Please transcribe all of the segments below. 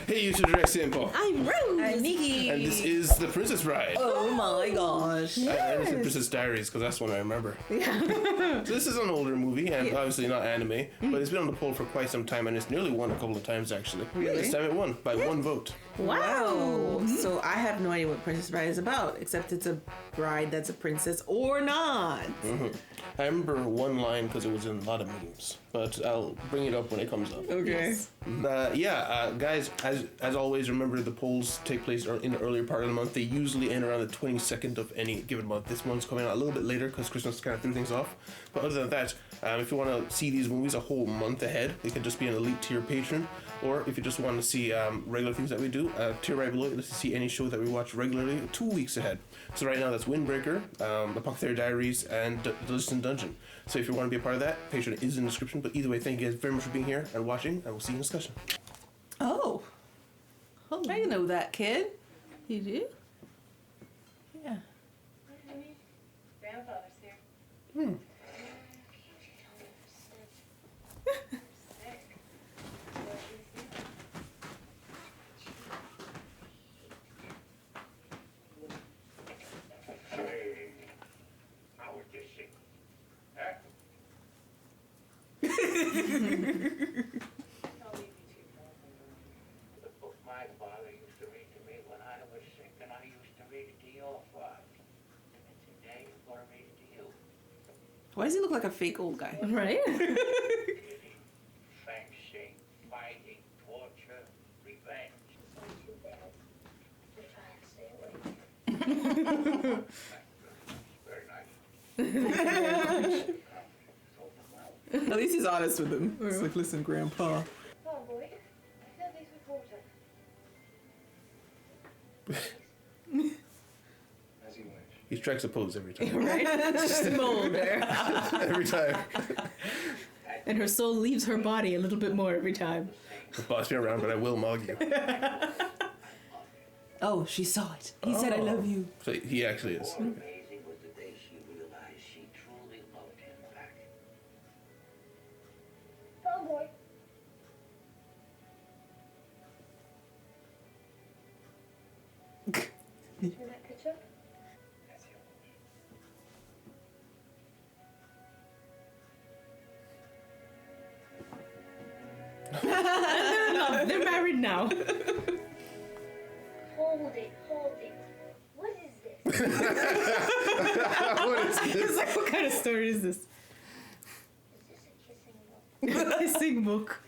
Hey, you two direct sample. I'm Rose. I'm Nikki. And this is The Princess Bride. Oh my gosh. I said Princess Diaries because that's the one I remember. So this is an older movie and obviously not anime, but it's been on the poll for quite some time and it's nearly won a couple of times actually. Really? This time it won by one vote. Wow. So I have no idea what Princess Bride is about, except it's a bride that's a princess or not. I remember one line because it was in a lot of memes, but I'll bring it up when it comes up. Okay. Guys, as always, remember the polls take place in the earlier part of the month. They usually end around the 22nd of any given month. This month's coming out a little bit later because Christmas kind of threw things off. But other than that, if you want to see these movies a whole month ahead, you can just be an elite tier patron. Or if you just want to see regular things that we do, tier right below, let's see any show that we watch regularly 2 weeks ahead. So right now that's Windbreaker, Apothecary Diaries, and Delicious Dungeon. So if you want to be a part of that, Patreon is in the description. But either way, thank you guys very much for being here and watching, and we'll see you in discussion. Oh. I know that kid. You do? Yeah. Grandfather's here. My father used to read to me when I was sick, and I used to read it to your father. And today I'm going to read it to you. Why does he look like a fake old guy? Right? Killing, fencing, fighting, torture, revenge. It's not too bad. I try to stay away. Very nice. At least he's honest with him. It's like, listen, Grandpa. Oh, boy. Fill these with water. As you wish. He strikes a pose every time. Right? Just mold her. Every time. And her soul leaves her body a little bit more every time. Boss me around, but I will mug you. Oh, she saw it. He said, I love you. So he actually is. Amazing was the day she realized she truly loved him back. Oh, boy. Turn that ketchup. As you wish. They're married now. Hold it. What is this? What is It's this? like, what kind of story is this? Is this a kissing book? Kissing book.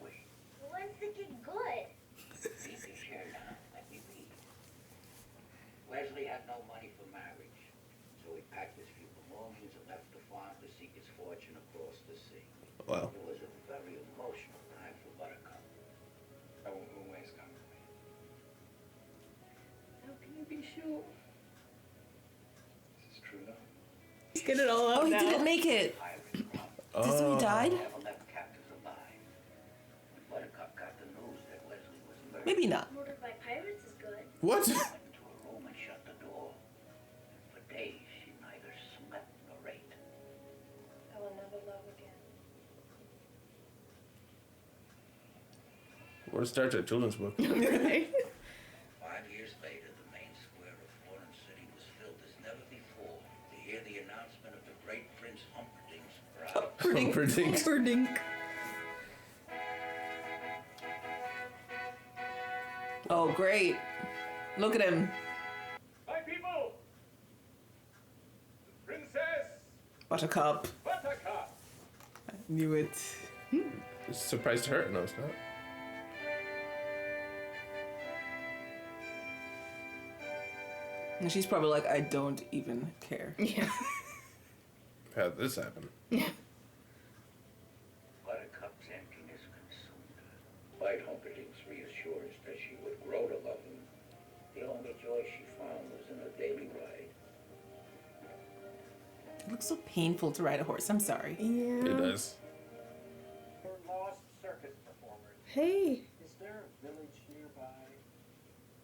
Wait, When's the gig good? leave this here now. Let me read. Wesley had no money for marriage, so he packed his few belongings and left the farm to seek his fortune across the sea. Wow. It was a very emotional time for Buttercup. I will always come with me. How can you be sure? This is true love. Let's get it all out Oh, he now. didn't make it. Pirates robbed. Is this who he died? Never left captives alive. When Buttercup got the news that Wesley was murdered, Maybe not. Murdered by pirates is good. What? she went into her room and shut the door. And for days, she neither slept nor ate. I will never love again. What a start to a children's book. Right? 5 years later, the main square of Foreign City was filled as never before to hear the announcement of the great Prince Humperdinck's bride. Humperdinck. Humperdinck. Oh, great. Look at him. My people! The Princess Buttercup. Buttercup! Knew it. It's a surprise to her. No, it's not. And she's probably like, I don't even care. Yeah. How'd this happen? Buttercup's emptiness consumed her. Despite Humperdinck's reassurance that she would grow to love him, the only joy she found was in her daily ride. It looks so painful to ride a horse. I'm sorry. It Yeah. does. For lost circus performers, Hey. is there a village nearby?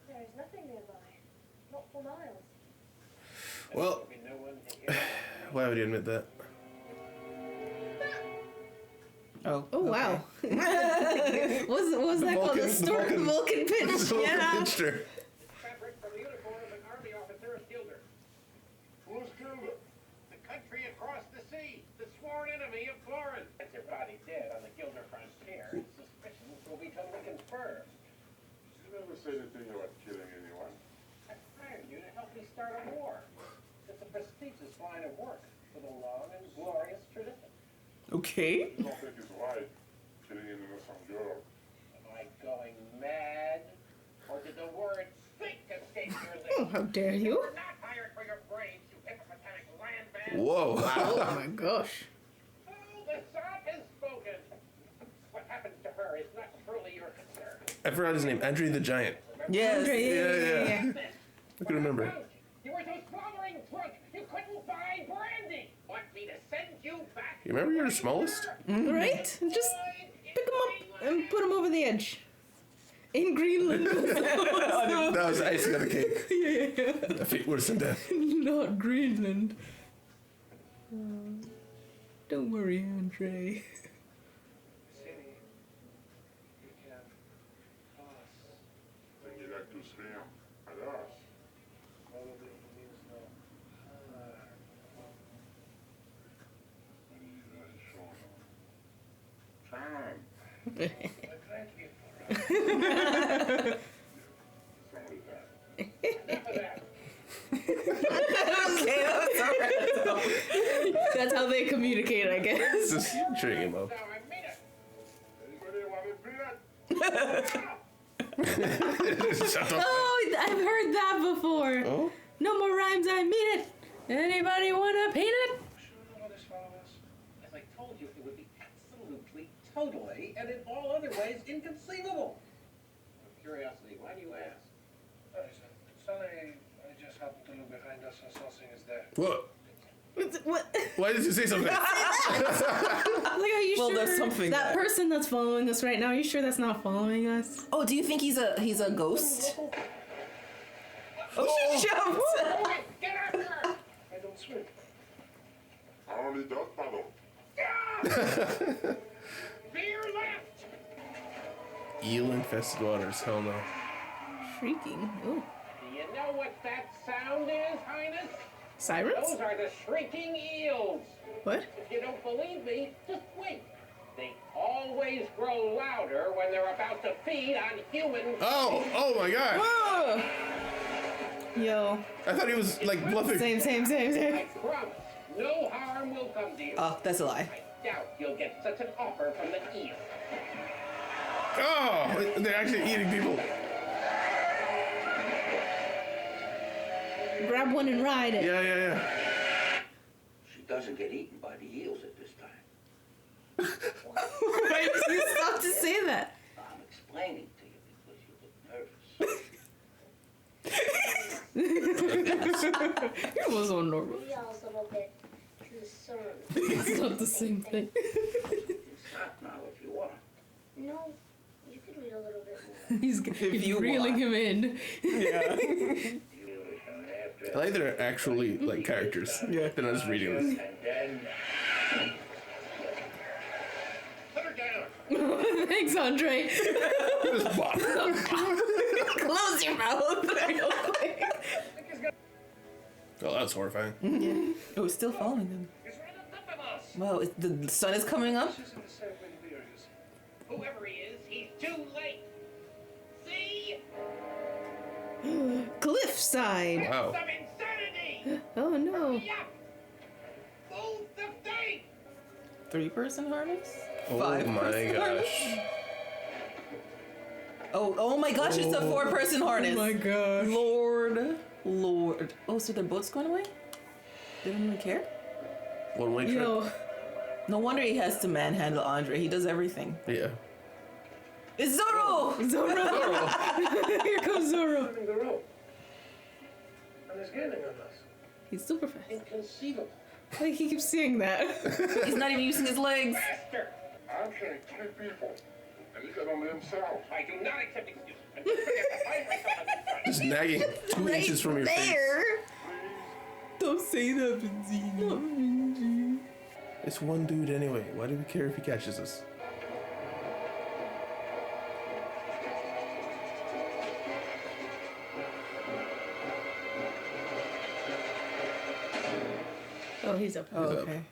There is nothing nearby. Not for miles. Well, There'll be no one to hear. why would you admit that? Oh. Oh wow. was that called? Vulcan- The storm the Vulcan pitch. Yeah. Pincher. Fabric from the uniform of an army officer is Gilder. Who's Gilder? The country across the sea, the sworn enemy of Florence. That's your body dead on the Gilder frontier. Suspicions will be totally confirmed. You never said anything about killing anyone. I hired you to help me start a war. It's a prestigious line of work with a long and glorious tradition. Okay. I don't think it's right killing an innocent girl. Am I going mad? Or did the word think escape your Oh, lips? how dare You you? were not hired for your brains, you hippopotamic landman. Whoa. Oh my gosh. Oh, the sot has spoken. What happens to her is not truly your concern. I forgot his name. Andre the Giant. Yes. Andre, yeah. I can remember. You were so swallowing drunk, you couldn't buy brandy. Want me to send you back? You remember you're the smallest? Right? Just pick him up and put him over the edge. In Greenland. That was icing on the cake. Yeah. I feel worse than death. Not Greenland. Don't worry, Andre. City, you can pass. Then you like to scream at us. Probably means no harm. When you guys show no charm. But thank you for Somebody that. enough of that. Okay, that's alright. That's how they communicate, I guess. Just cheering him up. Now I mean it. Anybody want a beer? Shut up. Oh, I've heard that before. Oh? No more rhymes, I mean it. Anybody wanna paint it? Should the others follow us? As I told you, it would be absolutely, totally, and in all other ways inconceivable. Out of curiosity, why do you ask? Sonny, I just happened to look behind us and saw things there. What? What? Why did you say something? Like, are you Well, sure there's something that there. person that's following us right now? Are you sure that's not following us? Oh, do you think he's a ghost? Oh, she jumped. Quick, get after her! I don't swim. I only dog paddle. Veer left! Eel infested waters. Hell no. Shrieking. Oh. Do you know what that sound is, Highness? Sirens? Those are the shrieking eels. What? If you don't believe me, just wait. They always grow louder when they're about to feed on humans. Oh my god. Oh. Yo. I thought he was like bluffing. Same. I promise, no harm will come to you. Oh, that's a lie. I doubt you'll get such an offer from the eel. Oh, they're actually eating people. Grab one and ride it. Yeah. She doesn't get eaten by the eels at this time. Why did you stop to say that? I'm explaining to you because you look nervous. It was on normal. We are a little bit concerned. It's not the same thing. Stop now if you want. No, you could read a little bit more. He's you reeling want. him in. I like they're actually like characters. Yeah. They're not just reading this. And then Put her down. Thanks, Andre. Just bop. Close your mouth real quick. Oh, that's horrifying. Oh, it's still following them. He's right on top of us. Wow, the sun is coming up. This isn't the same way the beer is. Whoever he is, he's too late. See? Cliffside. Wow. Some insanity! Oh no. Hurry up! Move the thing! 3-person harness? Oh 5-person my harness? gosh. Oh my gosh, it's a 4-person harness. Oh my gosh. Lord. Oh, so their boat's going away? They don't even care? One way trip. Yo. No wonder he has to manhandle Andre. He does everything. Yeah. It's Zorro! Zorro. Here comes Zorro. Running the rope. And he's gaining on us. He's super fast. Inconceivable. Like he keeps saying that. He's not even using his legs. Faster! I'm killing 3 people. And he got on himself. I do not accept excuses. I'm just going to find myself on this side. Just nagging 2 inches from your face. Don't say that, Benzino. It's one dude anyway. Why do we care if he catches us? Oh, he's up. Oh, He's up. okay.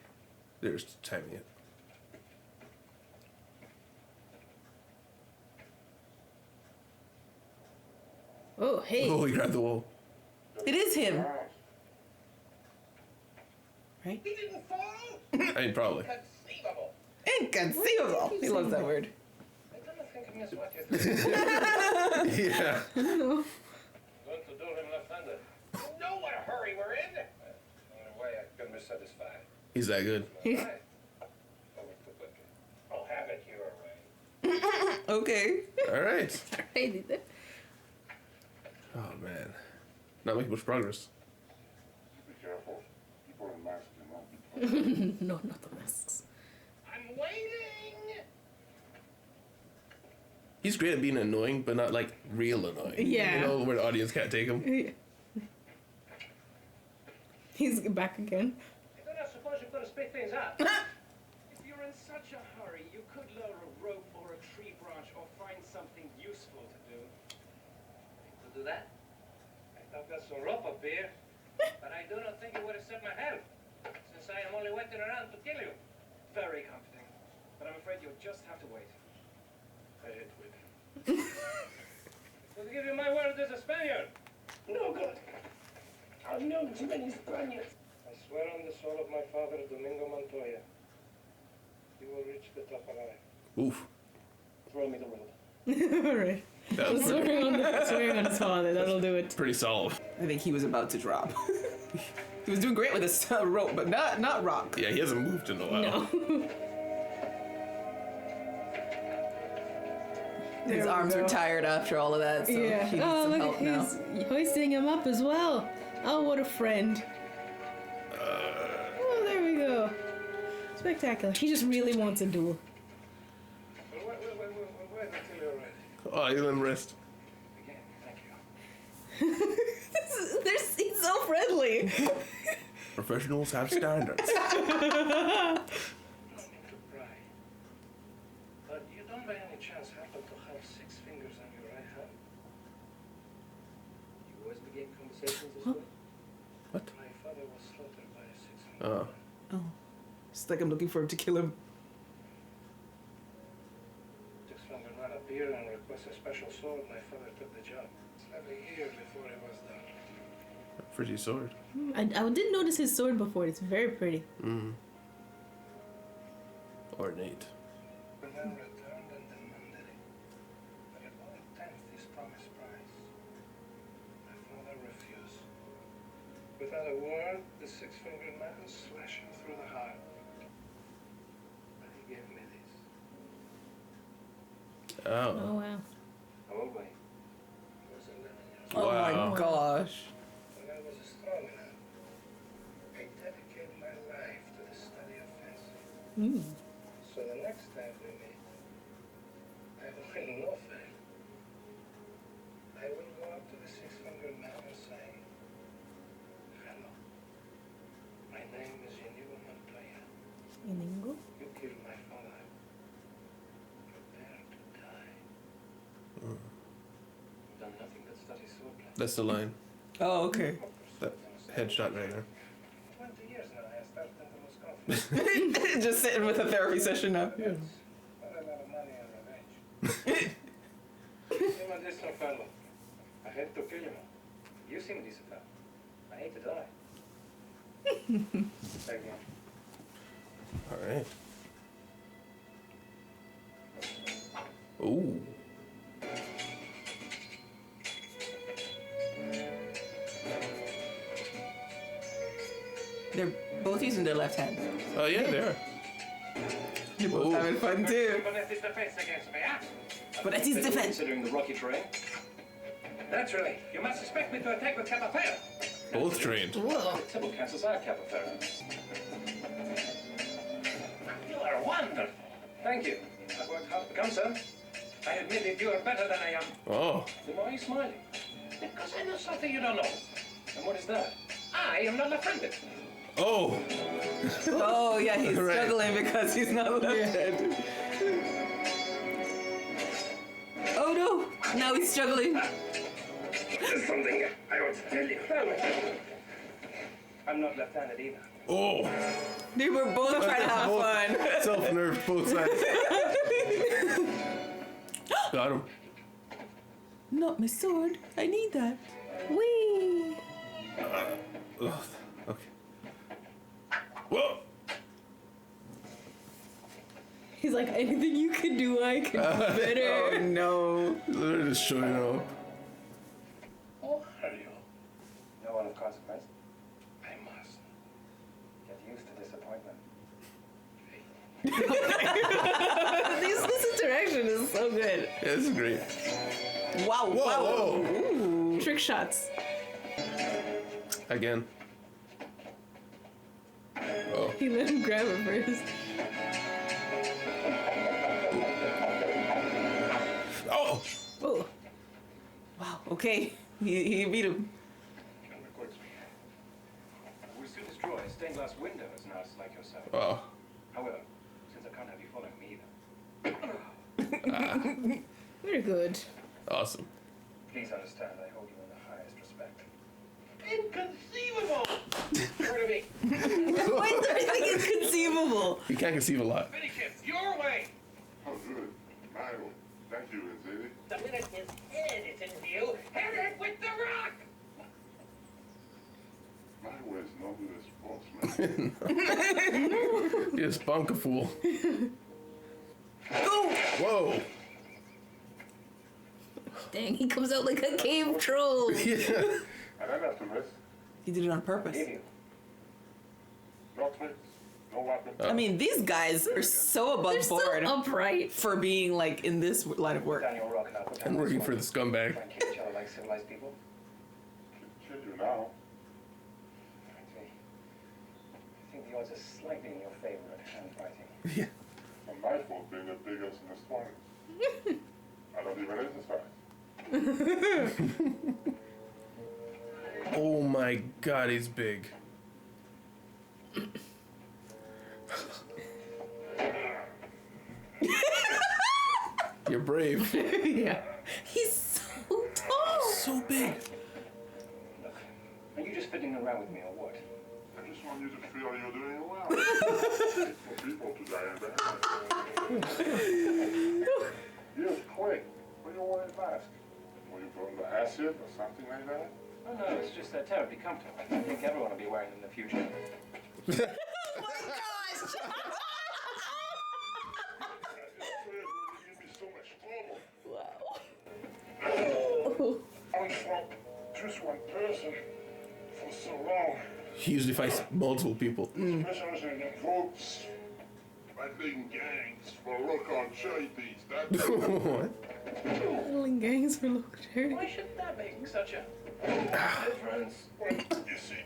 There's timing it. Oh, hey. Oh, he grabbed the wall. It is him. Right? He didn't fall? I mean, probably. Conceivable. Inconceivable. He loves that word. I don't think of me as what you think. Yeah. Going to do him left-handed. You know what a hurry we're in. Only way I could be satisfied. He's that good. Right. Over too quickly. Oh, have it your way. Okay. All right. Alrighty then. Oh man, not making much progress. Be careful. People in masks can No, not the masks. I'm waiting. He's great at being annoying, but not like real annoying. Yeah. You know, where the audience can't take him. He's back again. I don't suppose you could have speed things up. If you're in such a hurry, you could lower a rope or a tree branch or find something useful to do. To do that? I've got some rope up here, but I do not think it would have saved my health, since I am only waiting around to kill you. Very comforting. But I'm afraid you'll just have to wait. I hate waiting. I'll give you my word as a Spaniard. No good. I've known too many Spaniards. I swear on the soul of my father, Domingo Montoya, you will reach the top alive. Oof. Throw me the rope. Alright. That was pretty, Swearing on his father, that'll do it. pretty solid. I think he was about to drop. He was doing great with his rope, but not rock. Yeah, he hasn't moved in a while. No. His arms were tired after all of that, so Yeah. he needs Oh, some look help at now. he's hoisting him up as well. Oh, what a friend. Oh, there we go. Spectacular. He just really wants a duel. Wait until you're ready. Oh, he let him rest. Again, thank you. He's so friendly. Professionals have standards. I don't mean to pry, but you don't by any chance happen to have 6 fingers on your right hand? You always begin conversations this way? What? My father was slaughtered by a 6-finger. Oh. It's like I'm looking for him to kill him. 6-finger man appeared and requested a special sword. My father took the job. It's never a year before it was done. Pretty sword. I did notice his sword before. It's very pretty. Mm. Ornate. The man returned and demanded it. But at 1/10 his promised price. My father refused. Without a word, the 6-fingered man slashed him through the heart. But he gave me this. Oh. Oh, wow. How old were you? I was 11 years Oh old. Wow. my gosh. When I was strong enough, I dedicated my life to the study of fencing. So the next time we meet, I will no fail. I will go up to the 6-fingered man and say, hello. My name is Inigo Montoya. Inigo? You killed my father. Prepare to die. You've done nothing but study swordplay. That's the line. Oh, okay. That headshot right there. 20 years now, I started to lose confidence. Just sitting with a therapy session now. Not a lot of money and revenge. You're a decent fellow. I hate to kill you. You seem decent fellow. I hate to die. Thank you. All right. Ooh. They're both using their left hand. Oh yeah, they are. They're both Ooh. having fun too. But that is defense against me, huh? But that is defense. Considering the rocky terrain. Naturally, you must expect me to attack with Capafera. Both trained. Whoa. Simple cancels out Capafera. You are wonderful. Thank you. I've worked hard to become so. I admit that you are better than I am. Oh. Then why are you smiling? Because I know something you don't know. And what is that? I am not left-handed. Oh. Oh yeah, he's Right. struggling because he's not left-handed. Oh no! Now he's struggling. There's something I want to tell you. I'm not left-handed either. Oh, They were both trying to have fun. self-nerfed both sides. Got him. Not my sword. I need that. Whee! Ugh, okay. Whoa. He's like, anything you can do, I can do better. Oh no. Literally just showing off. Oh, hurry up. No one of consequence? I must. Get used to disappointment. This interaction is so good. Yeah, this is great. Wow. Whoa, wow. whoa. Ooh. Trick shots. Again. Oh. He let him grab it first. Oh. Oh. Wow. Okay. He beat him. We'll soon destroy stained glass windows, nice like yourself. Oh. However, since I can't have you following me either. Very good. Awesome. Please understand, I hold you in the highest respect. Inconceivable! Heard of me. Why is everything inconceivable? You can't conceive a lot. Finish it your way! Oh, good. Michael, thank you, Lindsay. The minute his head is in view, hit it with the rock! Michael is no good a sportsman. You just bonk a fool. Go! Whoa. Dang, he comes out like a cave troll. Yeah. I don't have to risk. He did it on purpose. No tricks, no weapon. I mean, these guys are so above They're so board upright. for being like in this line of work. Daniel Rock and I'll put And down working this for one. the scumbag. Try and keep each other like civilized people. Kill you now. Frankly, I think the odds are slightly in your favor at hand fighting. Yeah. From my fault being the biggest in the story. I don't even exercise. Oh my god, he's big. You're brave. Yeah. He's so tall. So big. Look, are you just fiddling around with me or what? I just want you to feel you're doing well. For people to die in bed. Yes, quick. What do you want to ask? Were you going to acid or something like that? Oh no, it's just they're terribly comfortable. I think everyone will be wearing them in the future. Oh my gosh! I just said, would you give me so much trouble? Wow. I fought just one person for so long. He usually fights multiple people. Especially in the folks. Battling gangs for local charities. That's What? Battling gangs for local charity. Why should that make such a difference. Well, you see,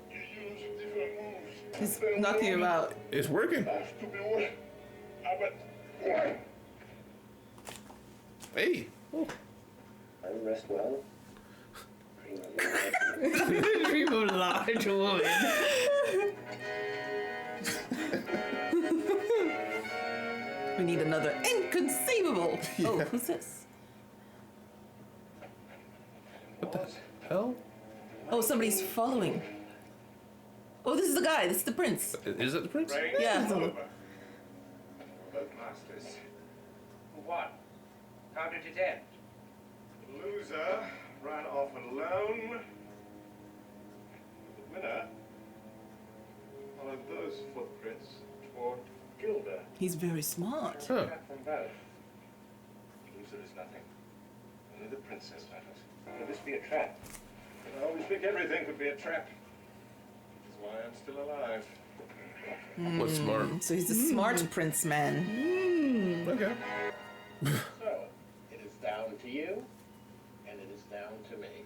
you use different moves. He's knocking him out. It's working. Have to be one. But one. Hey. I rest well. Dream of a large woman. We need another inconceivable. Oh, who's this? What the hell? Oh, somebody's following. Oh, this is the guy. This is the prince. Is it the prince? Yeah. But masters. what? How did it end? Loser ran off alone. The winner followed those footprints toward Gilda. He's very smart. Huh. Trap them both. Loser is nothing. Only the princess matters. Could this be a trap? I always think everything could be a trap. Which is why I'm still alive. What's smart? So he's a smart prince man. Okay. So, it is down to you, and it is down to me.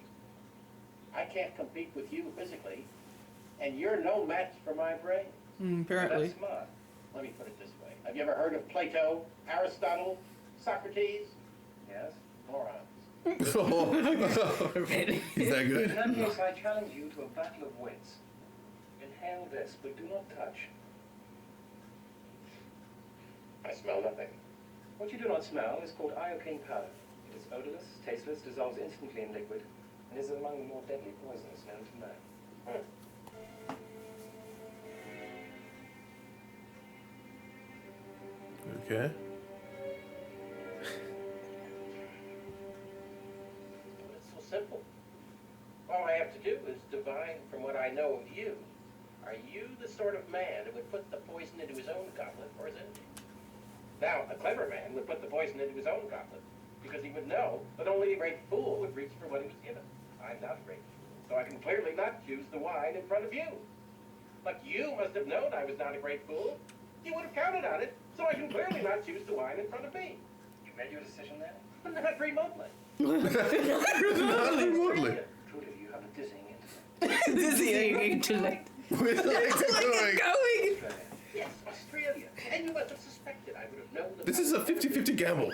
I can't compete with you physically, and you're no match for my brain. Apparently. That's smart. Let me put it this way. Have you ever heard of Plato, Aristotle, Socrates? Yes? Morons. He's that In that good. case, I challenge you to a battle of wits. Inhale this, but do not touch. I smell nothing. What you do not smell is called iocane powder. It is odorless, tasteless, dissolves instantly in liquid, and is among the more deadly poisons known to man. Okay. It's so simple. All I have to do is divine from what I know of you. Are you the sort of man who would put the poison into his own goblet or his enemy? Now, a clever man would put the poison into his own goblet because he would know that only a great fool would reach for what he was given. I'm not a great fool, so I can clearly not choose the wine in front of you. But you must have known I was not a great fool. You would have counted on it, so I can clearly not choose the wine in front of me. You made your decision then? Not remotely. Not remotely. Truly, you have a dizzying intellect. Dizzying intellect. With legs going. Going. Yes, Australia. And you must have suspected I would have known that. This is a 50-50 gamble.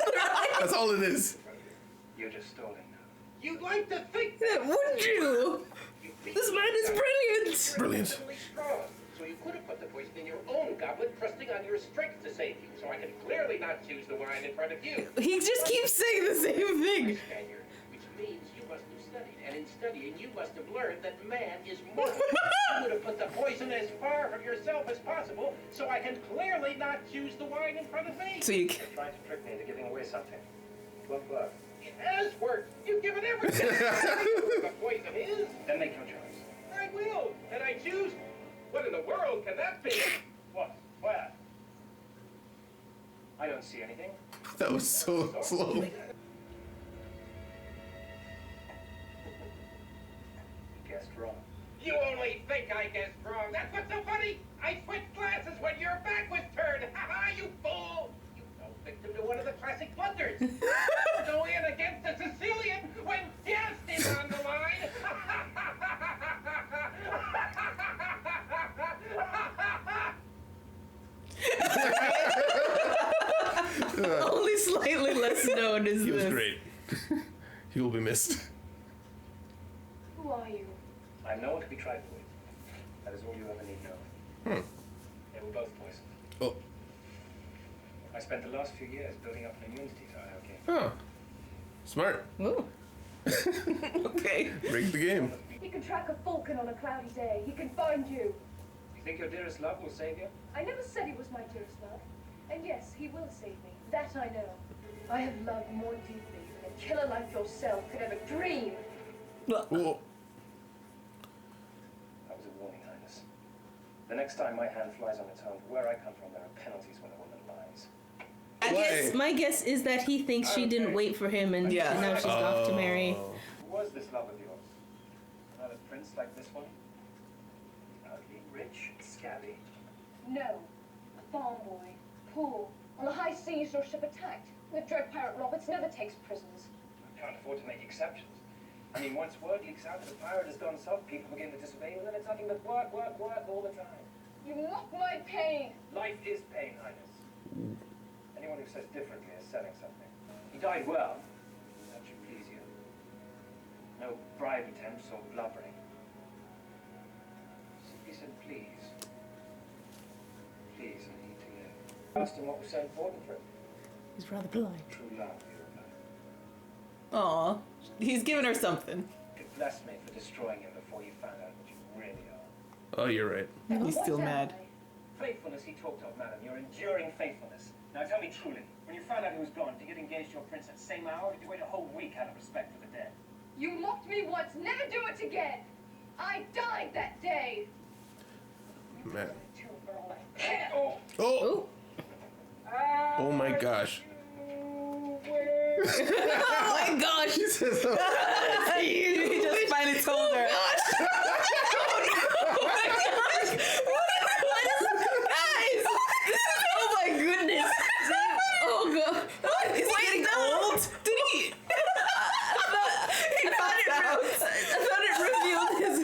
That's all it is. You're just stalling now. You'd like to think Yeah, wouldn't you? This man is brilliant. Brilliant. Strong, so you could have put the poison in your own goblet, trusting on your strength to save you. So I can clearly not choose the wine in front of you. He just keeps saying the same thing. Spaniard, which means you must have studied, and in studying you must have learned that man is mortal. You would have put the poison as far from yourself as possible, so I can clearly not choose the wine in front of me. So you You're trying to trick me into giving away something. What bug? It has worked. You've given everything. The poison is. Then make your choice. I will, and I choose. What in the world can that be? What? Where? I don't see anything. That was so slow. You guessed wrong. You only think I guessed wrong. That's what's so funny. I switched glasses when your back was turned. Ha ha, you fool. You fell victim to one of the classic blunders. Go in against a Sicilian when jest is on the line. only slightly less known is He was this. great. He will be missed. Who are you? I'm no one to be trifled with. That is all you ever need know. They were both poisoned. Oh. I spent the last few years building up an immunity to IOK. Oh. Smart. Ooh. Okay. Break the game. He can track a falcon on a cloudy day. He can find you. You think your dearest love will save you? I never said he was my dearest love. And yes, he will save me. That I know. I have loved more deeply than a killer like yourself could ever dream. Oh. That was a warning, Highness. The next time my hand flies on its own, where I come from, there are penalties when a woman lies. My guess is that he thinks she didn't wait for him and now she's off to marry. Who was this love of yours? Another prince like this one? Ugly, rich, scabby. No. A farm boy. Poor. On the high seas, your ship attacked. The dread pirate Roberts never takes prisoners. I can't afford to make exceptions. I mean, once word leaks out that a pirate has gone south, people begin to disobey, and then it's nothing but work, work, work all the time. You mock my pain. Life is pain, Highness. Anyone who says differently is selling something. He died well. That should please you. No bribe attempts or blubbering. He said, please. Please, I need to live. I asked him what was so important for him. He's rather polite. True love, he replied. Aw. He's giving her something. You could bless me for destroying him before you found out what you really are. Oh, you're right. He's still What am mad. I? Faithfulness he talked of, madam. Your enduring faithfulness. Now tell me truly, when you found out he was gone, did you get engaged to your prince at the same hour, or did you wait a whole week out of respect for the dead? You mocked me once. Never do it again. I died that day. Man. Oh, Oh. Oh my gosh. Oh my gosh! He just finally told her. Guys! Oh my goodness! Oh god! Is he getting old? Did he? I thought it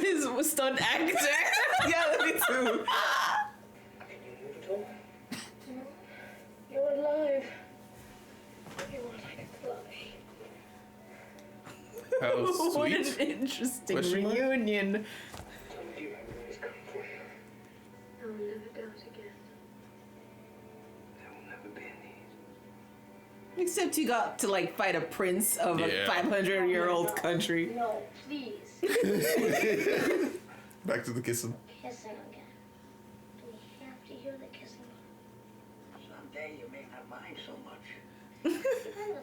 revealed his stunt actor. Yeah, me too. Can you move at all? You're alive. You are like a fly. How What an sweet. interesting Question mark? reunion. Told you I will always come for you. I will never doubt again. There will never be a need. Except you got to like fight a prince of a Yeah. 500-year-old country. No, please. Back to the kissing. Kissing again. Do we have to hear the kissing? Someday day, you may not mind so much. The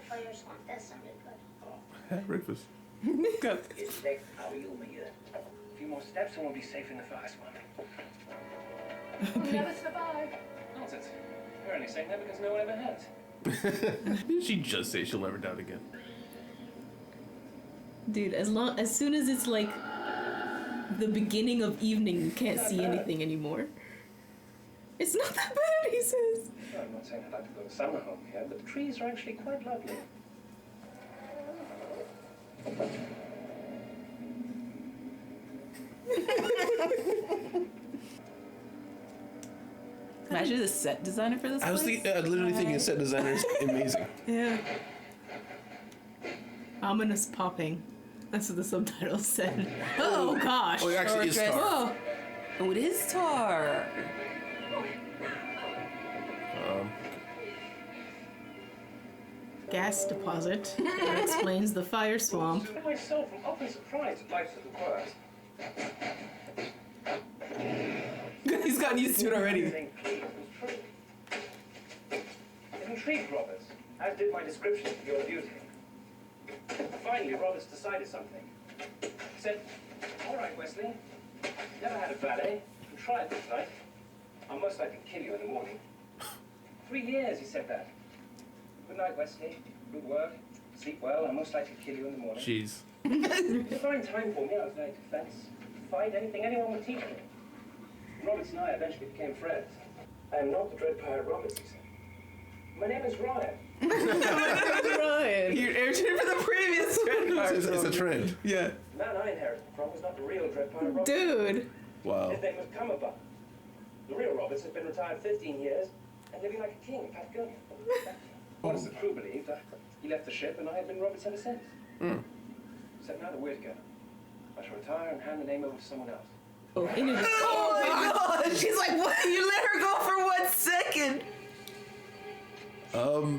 fire swamp, that sounded good. Breakfast. It's like, how are you, Mia? A few more steps and we'll be safe in the fire swamp. We'll never survive. Nonsense. You're only saying that because no one ever has. Didn't she just say she'll never doubt again? Dude, as soon as it's like the beginning of evening, you can't see anything anymore. It's not that bad, he says. Well, I'm not saying I'd like to go to summer home here, but the trees are actually quite lovely. Imagine the set designer for this I was place. literally thinking set designer's amazing. Yeah. Ominous popping. That's what the subtitle said. Oh gosh. Oh, it actually is Or dress- Tar. Oh. Oh, it is tar. Gas deposit. That explains the fire swamp. I myself am often surprised at life's little quirks. He's gotten used to it already. Everything Cleve was true. It intrigued Roberts, as did my description of your beauty. Finally, Roberts decided something. He said, all right, Wesley, never had a valet. You try it this night. I'll most likely kill you in the morning. 3 years, he said that. Good night, Wesley. Good work. Sleep well. I'll most likely kill you in the morning. Jeez. It was a fine time for me. I was learning to fence, fight, anything anyone would teach me. Roberts and I eventually became friends. I am not the Dread Pirate Roberts, he said. My name is Ryan. Ryan. You're urging for the previous trend. It's a trend. Yeah. The man I inherited from was not the real Dread Pirate Roberts. Dude. Wow. His name was Cummerbund. The real Roberts has been retired 15 years and living like a king in Patagonia. Once the crew believed, he left the ship and I have been Roberts ever since. Except now that we're together. I shall retire and hand the name over to someone else. Oh, he knew Oh my god! She's like, what? You let her go for 1 second. Oh,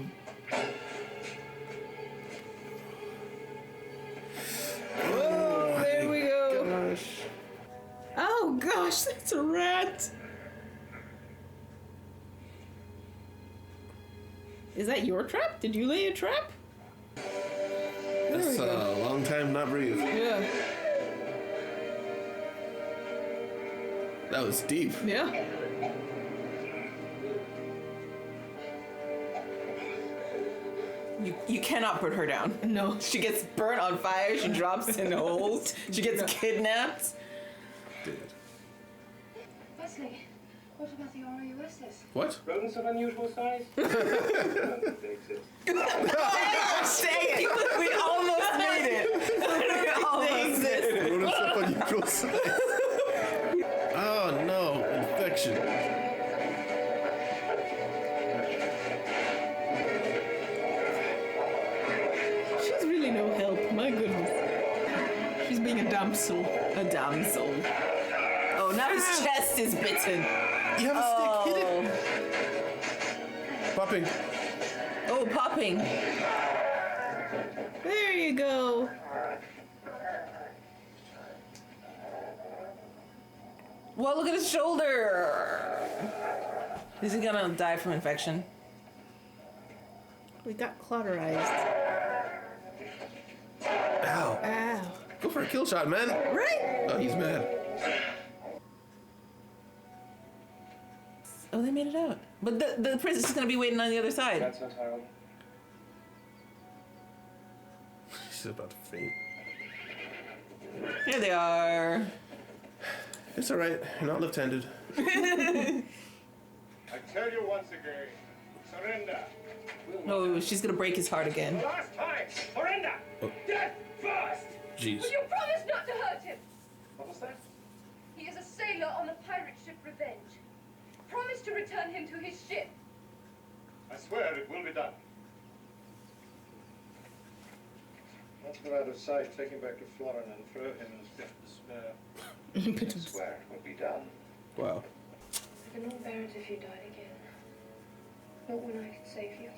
there we go. Gosh. Oh gosh, that's a rat. Is that your trap? Did you lay a trap? That's a long time not breathe. Yeah. That was deep. Yeah. You cannot put her down. No. She gets burnt on fire. She drops in holes. She gets kidnapped. Dude. Wesley, what about the RAUSs? What? Rodents of unusual size? They exist. Stay. We almost made it. We almost did it. Rodents of unusual size. Oh no, infection. She's really no help. My goodness. She's being a damsel. A damsel. Oh, now his chest is bitten. You have a stick. Hit it. Popping. Oh, popping. There you go. Well, look at his shoulder. Is he gonna die from infection? We got cauterized. Ow. Ow. Go for a kill shot, man. Right? Oh, he's mad. Oh, they made it out. But the princess is gonna be waiting on the other side. That's not terrible. She's about to faint. Here they are. It's alright. You're not left-handed. I tell you once again, surrender. Oh, she's gonna break his heart again. Last time, surrender! Oh. Death first! Jeez. Will you promise not to hurt him? What was that? He is a sailor on the pirate ship Revenge. Promise to return him to his ship. I swear it will be done. Once we're out of sight, take him back to Florin and throw him in his fit of despair. I swear it will be done. Wow. I cannot bear it if you died again. Not when I could save you.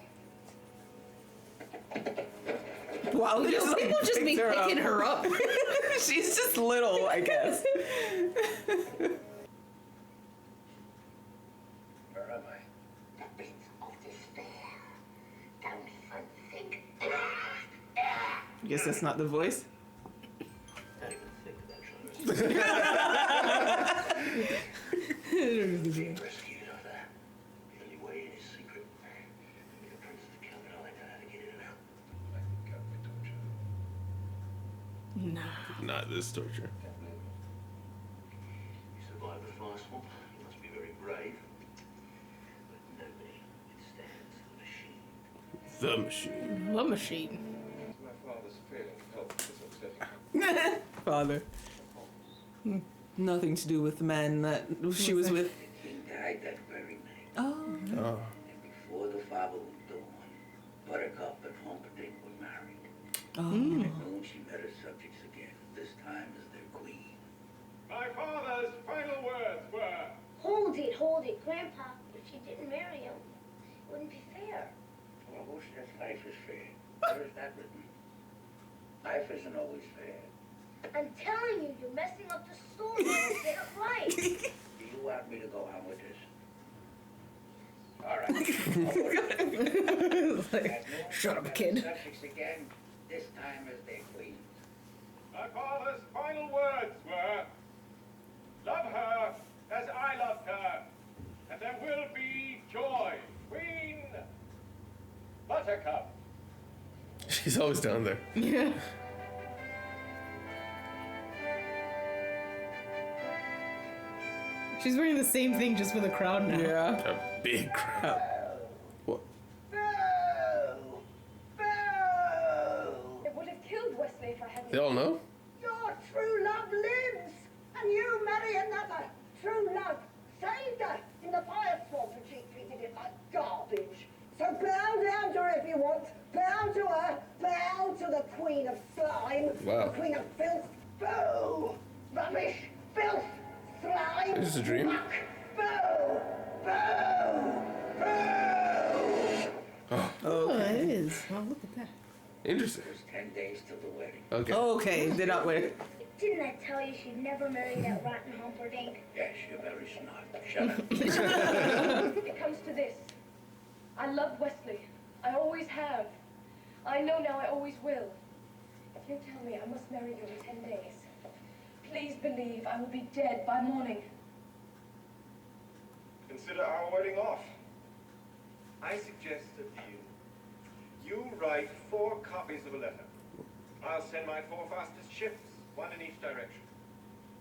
Wow, You know, people just be picking her up. She's just little, I guess. Where am I? The bait of this I guess that's not the voice. Don't even think about trying to rescued of that. The only way in is secret. The prince of the cabinet, I know how to get in and out. I think I'll be tortured. Nah. Not this torture. Can't believe it. You survived the fly swamp. You must be very brave. But nobody withstands the machine. The machine. The machine. It's my father's failing health that's upsetting him. Father. Nothing to do with the man that she was with. He died that very night. Oh. Oh. And before the father was dawn, Buttercup and Humperdinck were married. Oh. At noon she met her subjects again, this time as their queen. My father's final words were... Hold it, Grandpa. If she didn't marry him, it wouldn't be fair. Well, who says life is fair? Where is that written? Life isn't always fair. I'm telling you, you're messing up the story. Get it right. Do you want me to go on with this? All right. Like, shut up, kid. Subjects again, this time as their queens. My father's final words were, love her as I loved her, and there will be joy. Queen Buttercup. She's always down there. Yeah. She's wearing the same thing just for the crowd now. Yeah. A big crowd. What? It would have killed Wesley if I hadn't. They all know? Your true love lives, and you marry another. True love saved her in the fire swamp, and she treated it like garbage. So bow down to her if you want. Bow to her. Bow to the queen of slime. Wow. The queen of filth. Boo! Rubbish! Filth! Slime! Is this a dream? Muck! Boo! Boo! Boo! Oh, it is. Oh, look at that. Interesting. There's 10 days till the wedding. Okay. Okay, they're not wearing. Didn't I tell you she'd never marry that rotten Humperdinck? Yes, you're very smart. Shut up. It comes to this. I love Wesley. I always have. I know now I always will. If you tell me I must marry you in 10 days, please believe I will be dead by morning. Consider our wedding off. I suggest a deal. You write 4 copies of a letter. I'll send my 4 fastest ships, 1 in each direction.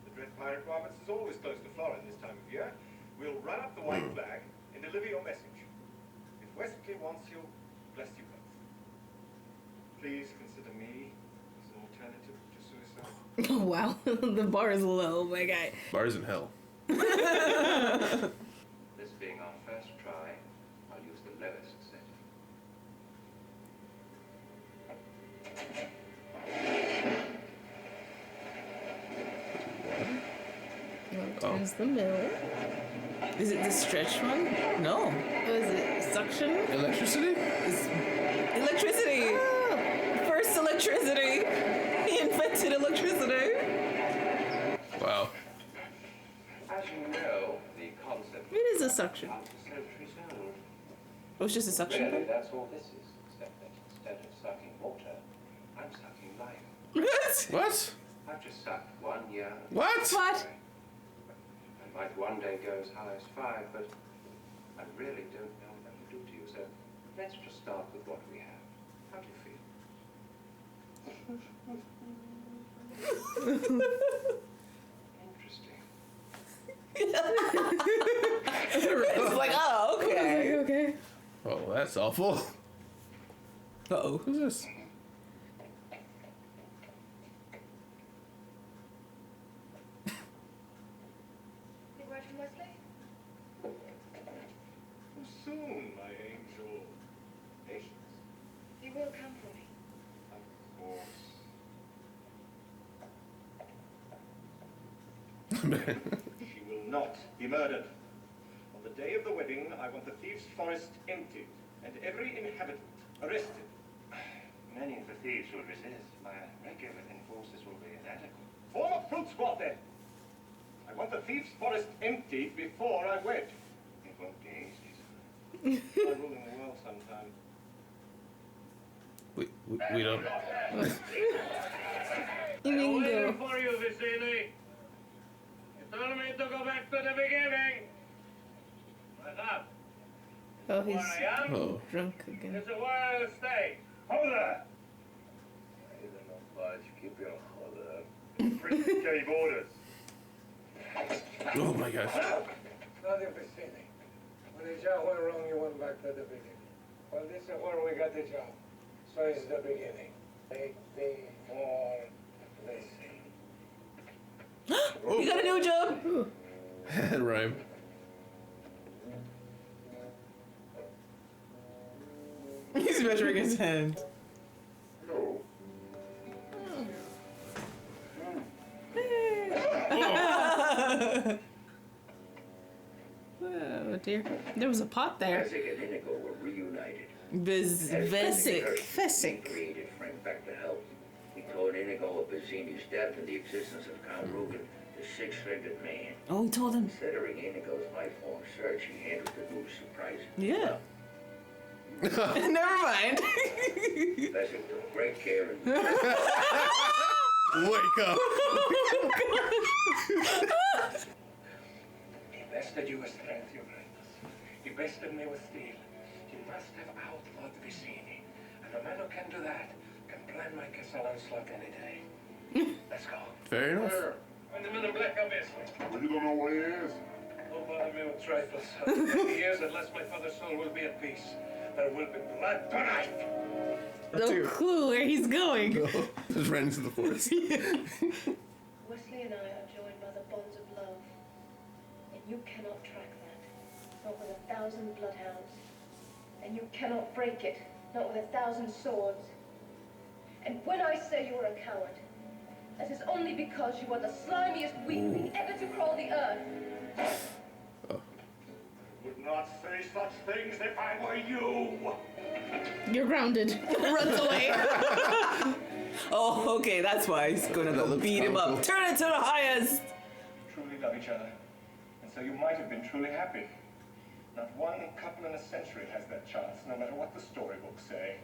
The dread pirate Roberts is always close to Florin this time of year. We'll run up the white flag and deliver your message. If Wesley wants you, bless you both. Please consider me as an alternative to suicide. Oh, wow. The bar is low, my guy. Bars in hell. This being our first try, I'll use the lowest setting. There's the mill. Is it the stretch one? No. Is it suction? Electricity? It's electricity. First electricity. He invented electricity. Wow. As you know, the concept It is a suction. of centuries old. Oh, it's just a suction Really, pump? that's all this is, except that instead of sucking water, I'm sucking life. What? What? I've just sucked 1 year. What? What? I might one day go as high as 5, but I really don't know what that will do to you, so let's just start with what we have. How do you feel? Interesting. It's like, oh, okay. Okay. Oh, that's awful. Uh-oh. Who's this? Any word from Wesley? Soon, my angel. Patience. He will come for me. Of course. She will not be murdered. On the day of the wedding, I want the thieves' forest emptied and every inhabitant arrested. Many of the thieves will resist. My regular enforcers will be inadequate. Form a fruit squad, then. I want the thieves' forest emptied before I wed. It won't be easy, sir. I'm ruling the world sometime. We don't. Inigo. for you, Vicini. You told me to go back to the beginning. What's up? Oh, he's Where I am? Oh. drunk again. It's a while stay. Hold up. Either no budge, keep your hold up. Gave orders. Oh my gosh. Nothing Vicini. When the job went wrong, you went back to the beginning. Well, this is where we got the job. So it's the beginning. Make me more blessing. You got a new job? That rhyme. He's measuring his hand. No. Oh dear. There was a pot there. Fezzik and Inigo were reunited. Vesic. Fessick. Created Frank back to help. We told Inigo of Bazzini's death and the existence of Count Rugen, the six-fingered man. Oh, he told him. Considering Inigo's lifelong search, he handled the news surprisingly Yeah. well. Never mind. Fezzik took great care of Wake up. He bested you with strength, your greatness. He bested me with steel. He must have outlawed Vicini. And a man who can do that can plan my castle onslaught any day. Let's go. Fair enough. Where? I'm the man in black, obviously. Well, you don't know where he is? Don't bother me with trifles. Years, unless my father's soul will be at peace. There will be blood tonight. No clue where he's going. Just ran into the forest. Wesley and I are joined by the bonds of love. And you cannot track that. Not with 1,000 bloodhounds. And you cannot break it. Not with 1,000 swords. And when I say you are a coward, that is only because you are the slimiest weakling ever to crawl the earth. Would not say such things if I were you. You're grounded. Runs away. Oh, okay, that's why he's gonna That go looks beat him up. powerful. Turn it to the highest. Truly love each other. And so you might have been truly happy. Not one couple in a century has that chance, no matter what the storybooks say.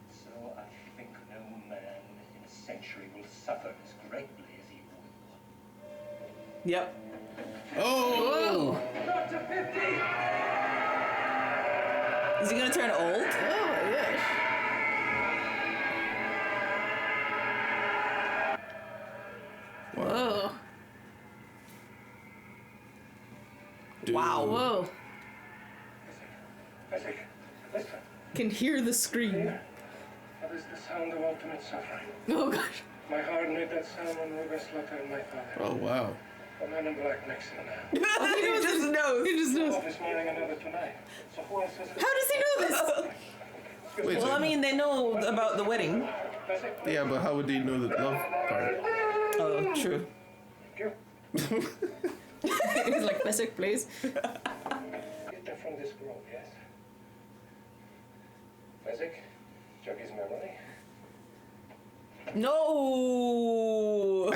So I think no man in a century will suffer as greatly as he will. Yep. Oh! Not to 50! Is he gonna turn old? Oh my gosh. Whoa. Dude. Wow. Whoa. Fezzik, listen. Can hear the scream. That is the sound of ultimate suffering. Oh gosh. My heart made that sound when Ruben slaughtered my father. Oh wow. The man in black next to him now. He just knows. He just knows. Oh, this morning, another tonight. So who else is it? How does he know this? Wait a Well, I second. mean, they know about the wedding. Fezzik, Yeah, but how would they know the love part? Oh, true. He's like, Fessick, please. get them from this grove, yes? Fezzik, jog his memory. No.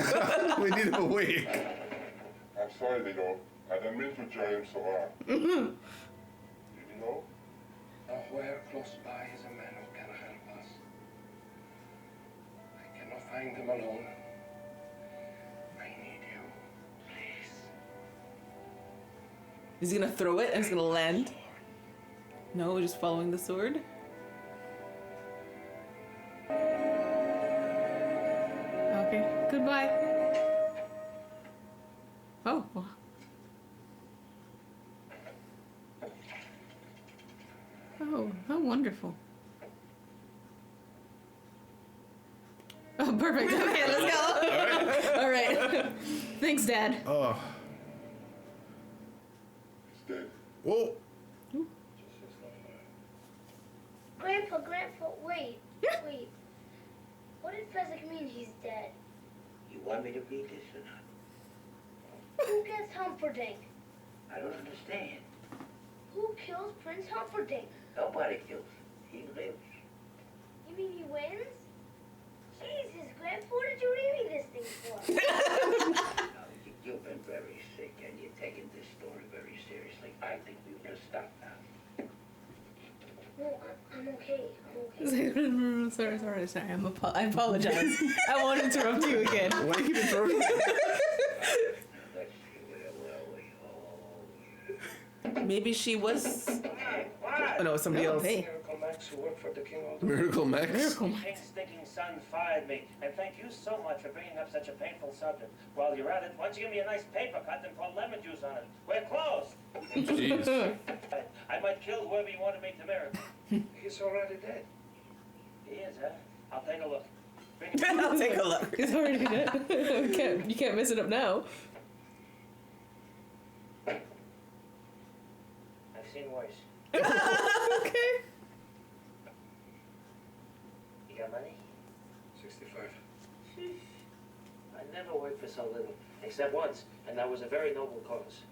We need him awake. I'm sorry, Nigo. I didn't mean to jar him so hard. Did you know? Nowhere close by is a man who can help us. I cannot find him alone. I need you. Please. He's gonna throw it and it's gonna land. No, we're just following the sword. Okay. Goodbye. Oh. Oh, how wonderful. Oh, perfect. Okay, let's go. All right. Thanks, Dad. Oh. He's dead. Whoa. Grandpa, wait. Wait. What did Fezzik mean he's dead? You want me to beat this or not? Who gets Humperdinck? I don't understand. Who kills Prince Humperdinck? Nobody kills him. He lives. You mean he wins? Jesus, Grandpa, what did you read me this thing for? You've been very sick and you're taking this story very seriously. I think we ought to stop now. No, I'm okay. I'm okay. He's like, Sorry. I apologize. I won't interrupt you again. Why do you keep interrupting? Maybe she was. What? Oh no, somebody else. Hey. Miracle Max who worked for the king all the Miracle Max. King's stinking son fired me, and thank you so much for bringing up such a painful subject. While you're at it, why don't you give me a nice paper cut and pour lemon juice on it? We're closed. Jeez. I might kill whoever you want to make the miracle. He's already dead. He is, huh? I'll take a look. Bring him. I'll take a look. It's already dead. You can't mess it up now. I've seen worse. Okay. You got money? 65. I never worked for so little, except once, and that was a very noble cause.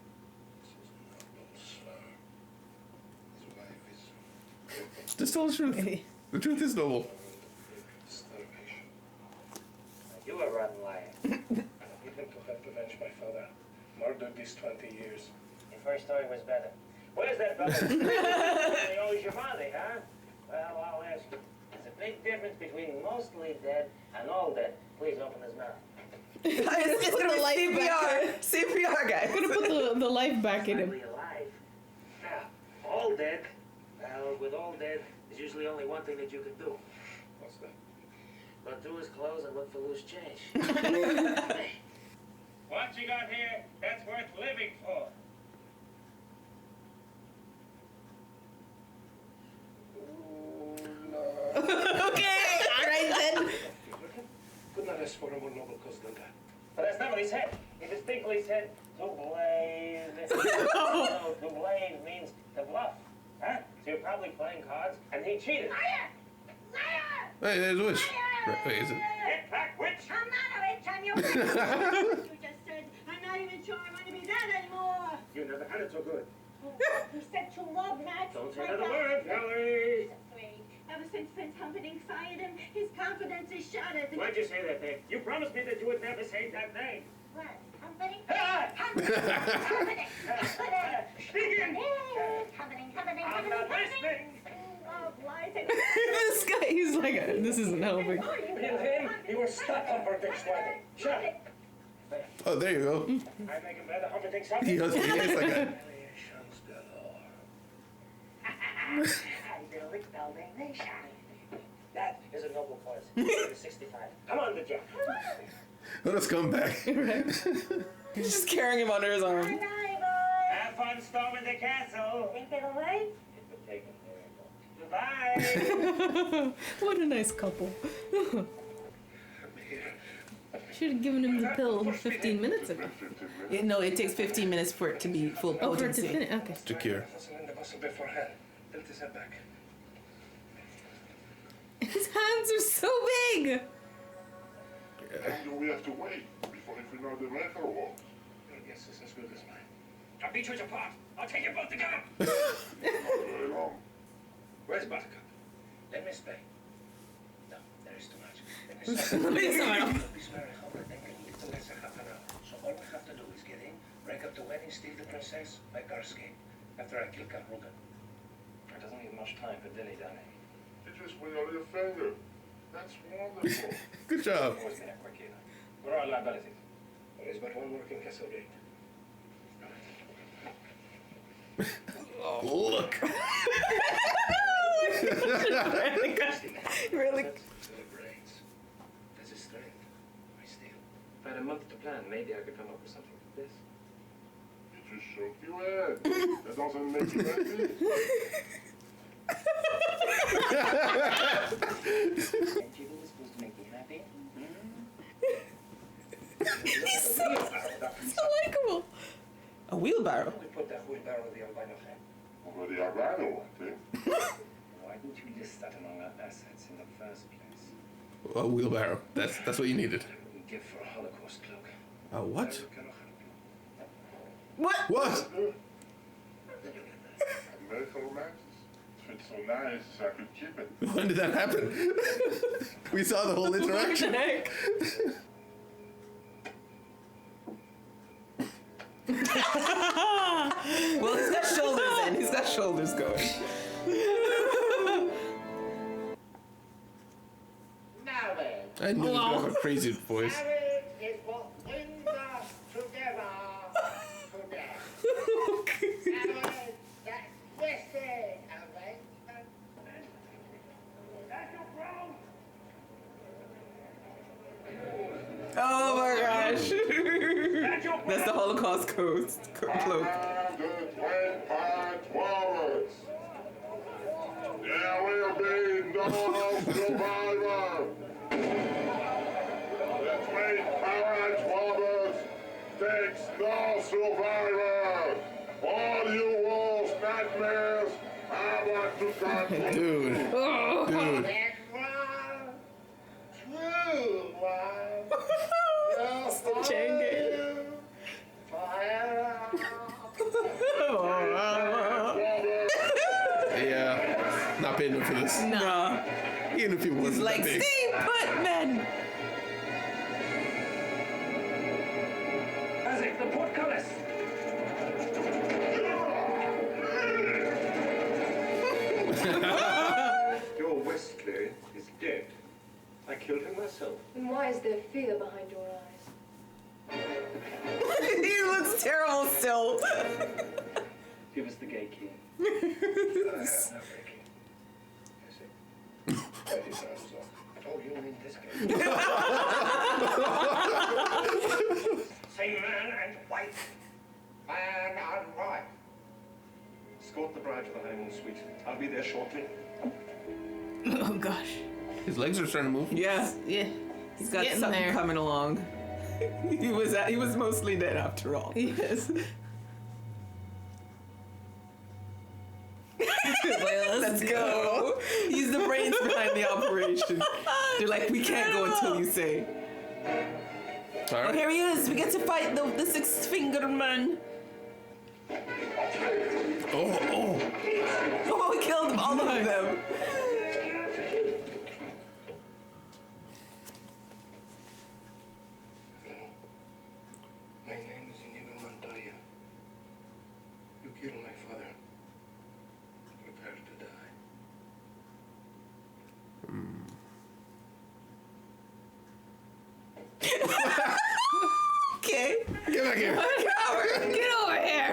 Just tell the truth. The truth is noble. You a rotten liar. Even to have avenged my father. Murdered these 20 years. Your first story was better. Where's that brother? He owes your money, huh? Well, I'll ask you. There's a big difference between mostly dead and all dead. Please open his mouth. It's gonna be CPR, guys. I'm gonna put the life back in him. Finally alive. Now, all dead. Well, with all dead, there's usually only one thing that you can do. What's that? Run through his clothes and look for loose change. What you got here that's worth living for? Okay, alright then. Couldn't I ask for a more noble cause than that? But that's not what he said. He distinctly said to blade. No, to blade means to bluff. Huh? So you're probably playing cards and he cheated. Liar! Liar! Hey, there's a witch. Wait, is it? Get back, witch! I'm not a witch, I'm your witch. You just said, I'm not even sure I want to be that anymore. You never had it so good. He said to love, Max. Don't say another word, Valerie. Ever since Prince Humperdinck fired him, his confidence is shattered. Why'd you say that thing? You promised me that you would never say that name. What? Humperdinck? Ah! Humperdinck! Speaking! Humperdinck! I'm not listening. Oh, lies. This guy, he's like, this isn't helping. Me and him, he was stuck on Humperdinck's wagon. Shut it. Oh, there you go. I make him better Humperdinck something. He is like a. Humiliations galore. That is a noble cause. 65. Come on, the Jack. Let us come back. He's just carrying him under his arm. Bye, boys. Have fun storming the castle. Think it'll wait? It would take a miracle. Goodbye. What a nice couple. Should have given him the pill 15 minutes ago. No, it takes 15 minutes for it to be full Oh, for it to potency. finish. Okay. To cure. Wasn't in the bustle beforehand. Tilt his head back. His hands are so big. And do we have to wait before if we know the miracle works? Your guess is as good as mine. I'll beat you apart. I'll take you both together. Not very long. Where's Buttercup? Let me explain. No, there is too much. Let me Please, sorry. He's very humble and can live till less than half an hour. So all we have to do is get in, break up the wedding, steal the princess, make our escape. After I kill Count Rugen. There doesn't leave much time for dilly-dally. You just wiggle your finger. That's wonderful. Good job. Always been a quick healer. What are our liabilities? There is but one working castle gate. Oh, look. Really? Celebrates. That's his strength. I steal. If I had a month to plan, maybe I could come up with something like this. You just shook your head. That doesn't make you happy. Jiggle is supposed to make me happy. He's so likable. A wheelbarrow. We put that wheelbarrow of the albino head. Over the albino, I think. Why didn't you list that among our assets in the first place? A wheelbarrow. That's what you needed. I wouldn't give for a Holocaust cloak. A what? I cannot help you. What? What? Miracle romances. It's so nice, I could keep it. When did that happen? We saw the whole interaction. Well, he's got shoulders in. He's got shoulders going. I knew he was gonna have a crazy voice. Marriage is what brings us together. Marriage, that's Wesley. Oh my gosh. That's the Holocaust cloak. And the twin part forwards. There will be no survivor. The twin part forwards takes no survivor. All you wolves nightmares, I want to cut. Dude. Dude. Yeah. Not paying him for this. Nah. Even if he wasn't He's like, that big. stay put, men. Isaac, the portcullis. Your Wesley is dead. I killed him myself. Then why is there fear behind your eyes? He looks terrible still. Give us the gate key. I have no breaking. I see. 30 times off. Oh, you mean this game? Say man and wife. Man and wife. Escort the bride to the honeymoon suite. I'll be there shortly. Oh gosh. His legs are starting to move. Yeah. Yeah. He's got Getting something there. coming along. He was mostly dead after all. Yes. Let's go. He's the brains behind the operation. They're like, we can't go until you say. All Oh, right. here he is. We get to fight the six-fingered man. Oh, oh. Oh, we killed all of them. My name is Inigo Montoya. You killed my father. Prepare to die. Okay. Get back here. Get over here.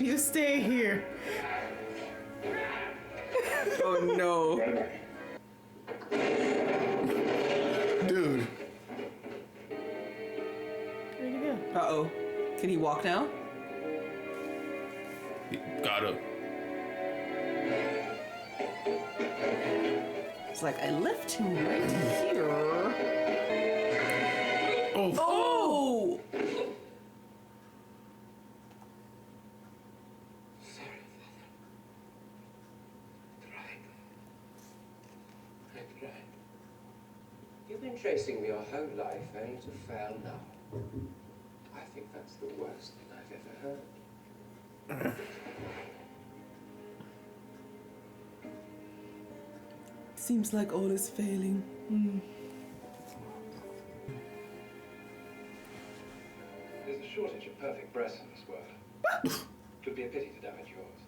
You stay here. Oh no. Dude. Where'd he go? Uh-oh. Can he walk now? Gotta. It's like, I left him right here. Oh. Oh! Sorry, father. I tried. You've been chasing me your whole life, only to fail now. I think that's the worst thing I've ever heard. Seems like all is failing. There's a shortage of perfect breasts in this world. It would be a pity to damage yours.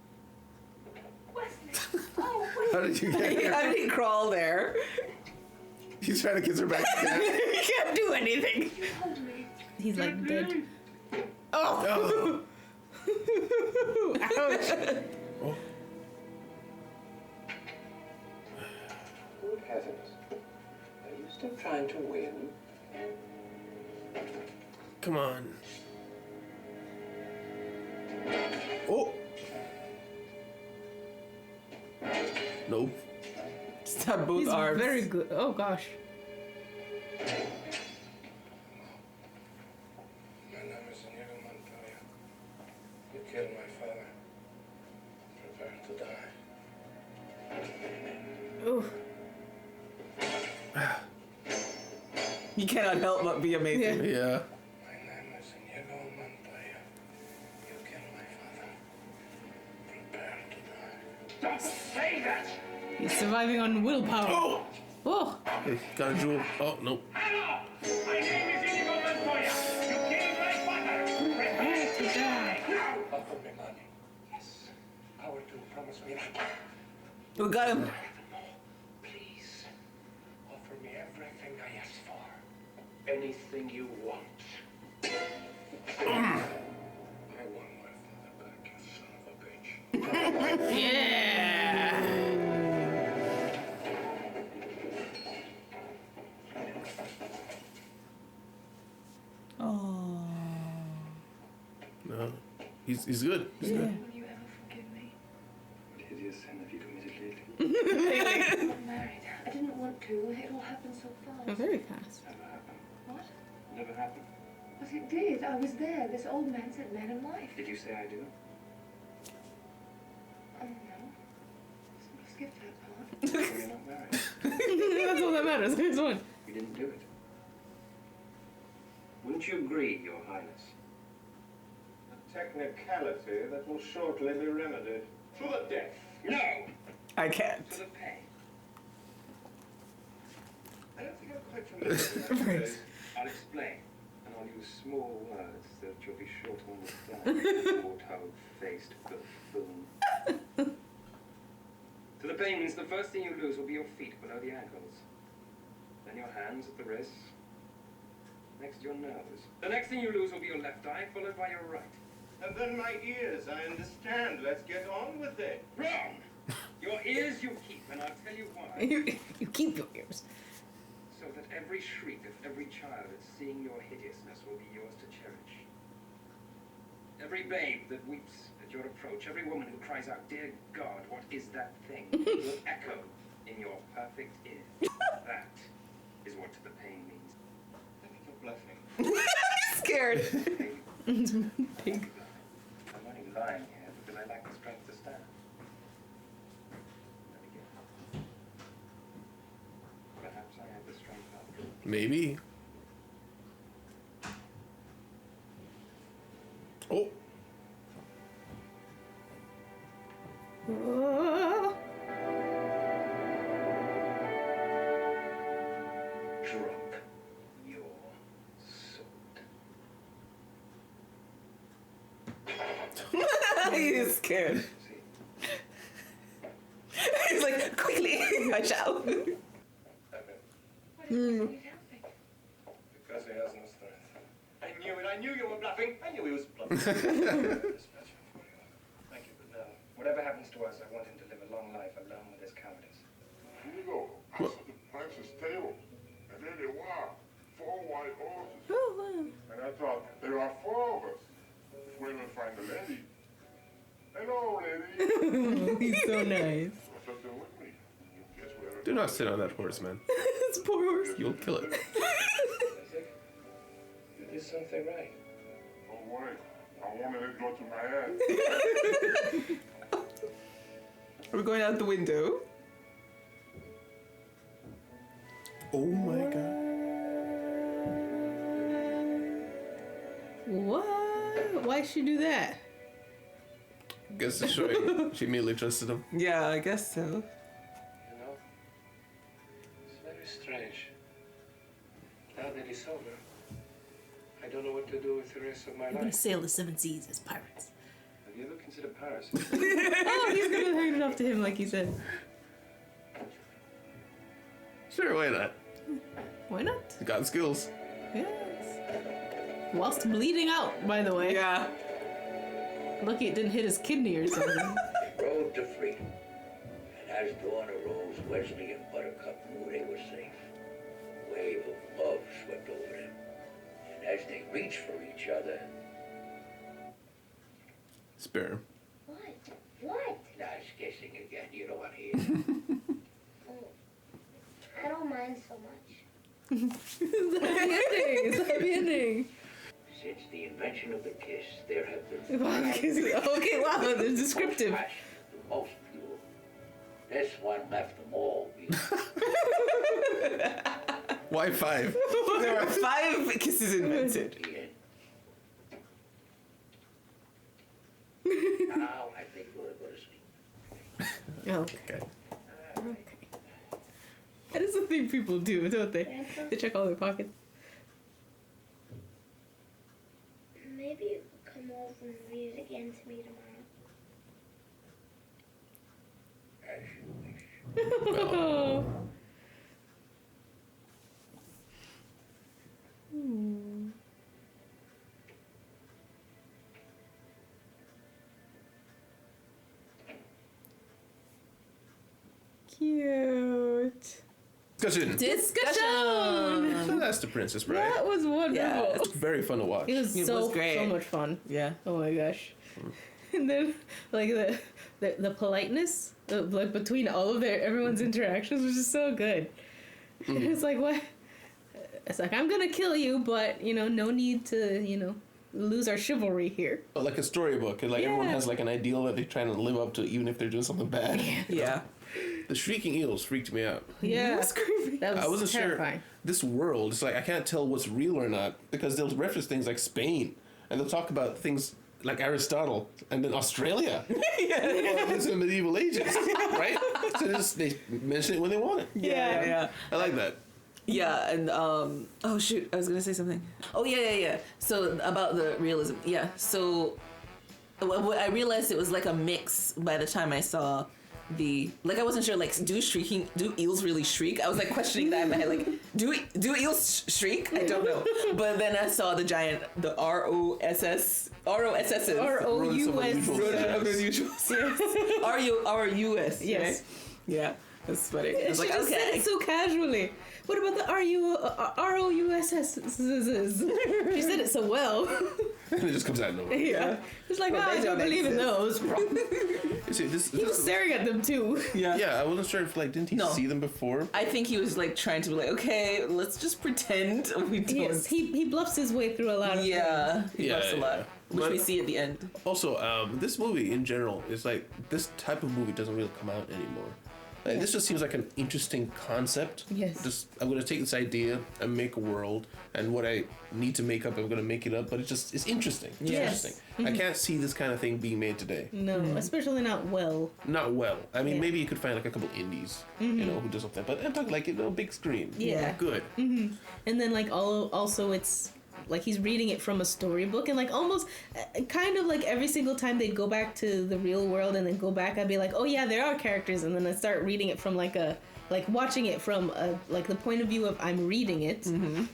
Wesley! Oh, Wesley! How did you get here? How did he crawl there? He's trying to kiss her back again. He can't do anything. Hold me. He's like dead. Oh. Ouch. Oh. Good heavens. Are you still trying to win? Come on. Oh. Nope. Stab both He's arms. very good. Oh gosh. My name is Inigo Montoya. You killed my father. Prepare to die. Oh. He cannot help but be amazing. Yeah. My name is Inigo Montoya. You killed my father. Prepare to die. Don't say that! He's surviving on willpower. Oh. Oh. Hey, got a jewel. Oh, nope. Hello! My name is Inigo Montoya. power to promise me that. We got him. Please, offer me everything I ask for. Anything you want. I want my father back, you son of a bitch. Yeah. Oh. No, he's good. He's good. Will you ever forgive me? What hideous sin have you committed lately? I'm married. I didn't want to. It all happened so fast. Oh, very fast. Never happened. What? Never happened. But it did. I was there. This old man said man and wife. Did you say I do? Oh, no. Skip that part. We're not married. That's all that matters. There's one. We didn't do it. Wouldn't you agree, Your Highness? A technicality that will shortly be remedied. To the death. No! I can't. To the pay. I don't think I'm quite familiar with that phrase. I'll explain, and I'll use small words that you'll be sure to understand. Warthog-faced buffoon. To the pay means the first thing you lose will be your feet below the ankles. Then your hands at the wrists. Next, your nose. The next thing you lose will be your left eye, followed by your right. And then my ears, I understand. Let's get on with it. Wrong! Your ears you keep, and I'll tell you why. You keep your ears. So that every shriek of every child at seeing your hideousness will be yours to cherish. Every babe that weeps at your approach, every woman who cries out, "Dear God, what is that thing?" will echo in your perfect ear. That is what the pain means. I think you're bluffing. Scared. Pig. I'm only lying here because I lack the strength to stand. And again, perhaps I have the strength after all. Maybe. Oh, Oh. Drunk your sword. He's scared. See? He's like, quickly, I shall. Okay. Why didn't you help me? Because he has no strength. I knew it. I knew you were bluffing. I knew he was bluffing. Thank you, but no. Whatever happens to us, I want him to live a long life alone with his cowardice. Here you go. I saw the prince's table. And there they were. 4 white horses. Oh, wow. And I thought, there are 4 of us. If we will find the lady. Hello, lady. He's so nice. What's up there with me? You guess where do not sit on that horse, man. This poor horse. You'll kill it. I think you did something right. Don't worry. I won't let it go to my head. We're going out the window. Oh my god. What? Why'd she do that? Guess it's showing she immediately trusted him. Yeah, I guess so. You know, it's very strange. Now that he's sober, I don't know what to do with the rest of my We're gonna life. sail the 7 seas as pirates. Have you ever considered Paris? Oh, he's gonna hand it off to him like he said. Sure, why not? Why not? He got skills. Yes. Whilst bleeding out, by the way. Yeah. Lucky it didn't hit his kidney or something. Rode to freedom. And as dawn arose, Wesley and Buttercup knew they were safe. A wave of love swept over them. And as they reached for each other, Spare him. What? What? nice kissing again, you don't want to hear. Oh, I don't mind so much. It's the happy ending. It's the happy ending. Since the invention of the kiss, there have been Wow, okay, wow, they're descriptive. passion, the most pure. This one left them all beautiful. Why 5? There are 5 kisses invented. The end. Now I think we'll go to sleep. Okay. Okay. Okay. That is the thing people do, don't they? They check all their pockets. Maybe you could come over and read it again to me tomorrow. well. Cute. Discussion. Discussion. So that's the Princess Bride. That was wonderful. Yeah. It's very fun to watch. It was It so was great. so much fun. Yeah. Oh my gosh. And then like the politeness like between all of everyone's interactions was just so good. It's like what? It's like I'm gonna kill you, but no need to lose our chivalry here. Like a storybook, and like everyone has like an ideal that they're trying to live up to, even if they're doing something bad. Yeah. The shrieking eels freaked me out. Yeah, That's creepy. that was I wasn't terrifying. sure. This world, it's like I can't tell what's real or not because they'll reference things like Spain, and they'll talk about things like Aristotle, and then Australia. Well, it's in the medieval ages, right? So they mention it when they want it. Yeah. I like that. Yeah, and oh shoot, I was gonna say something. Oh yeah. So about the realism, yeah. So I realized it was like a mix by the time I saw I wasn't sure, like, do eels really shriek? I was like questioning that in my head, like, do eels shriek? I don't know. But then I saw the giant, the ROSS. ROUS. Rodent of unusual. RUS. Yes. Right? Yeah, that's funny. I was like, She just said okay. it so casually. What about the ROUSS? She said it so well. And it just comes out of nowhere. Yeah. It's like, Well, I they don't don't believe in those. You see, He was staring at them too. yeah, I wasn't sure if didn't he No. see them before? I think he was like trying to be like, okay, let's just pretend we don't. Yes, he bluffs his way through a lot of He buffs a lot, which But we see at the end. Also, this movie in general is like this type of movie doesn't really come out anymore. Like, this just seems like an interesting concept. Yes. Just I'm gonna take this idea and make a world, and what I need to make up, I'm gonna make it up. But it's interesting. It's Yes. interesting. I can't see this kind of thing being made today. No, especially not well. Not well. I mean, Yeah. maybe you could find like a couple indies, who do something. But I'm talking like big screen. Yeah. Good. And then like also it's like he's reading it from a storybook, and like almost kind of like every single time they'd go back to the real world and then go back, I'd be like, oh yeah, there are characters, and then I start reading it from like watching it from like the point of view of I'm reading it.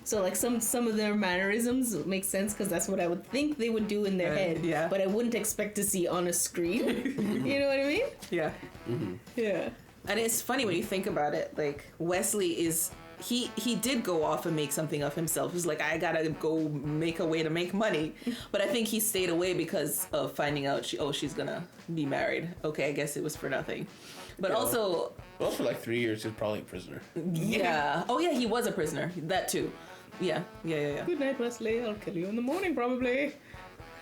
So like some of their mannerisms make sense because that's what I would think they would do in their head. Yeah. But I wouldn't expect to see on a screen. You know what I mean? Yeah. Yeah. And it's funny when you think about it, like Wesley is he did go off and make something of himself. He's like, I gotta go make a way to make money. But I think he stayed away because of finding out she's gonna be married. Okay, I guess it was for nothing. But also Well, for like 3 years, he was probably a prisoner. yeah. Oh yeah, he was a prisoner. That too. Yeah. Good night, Wesley. I'll kill you in the morning, probably.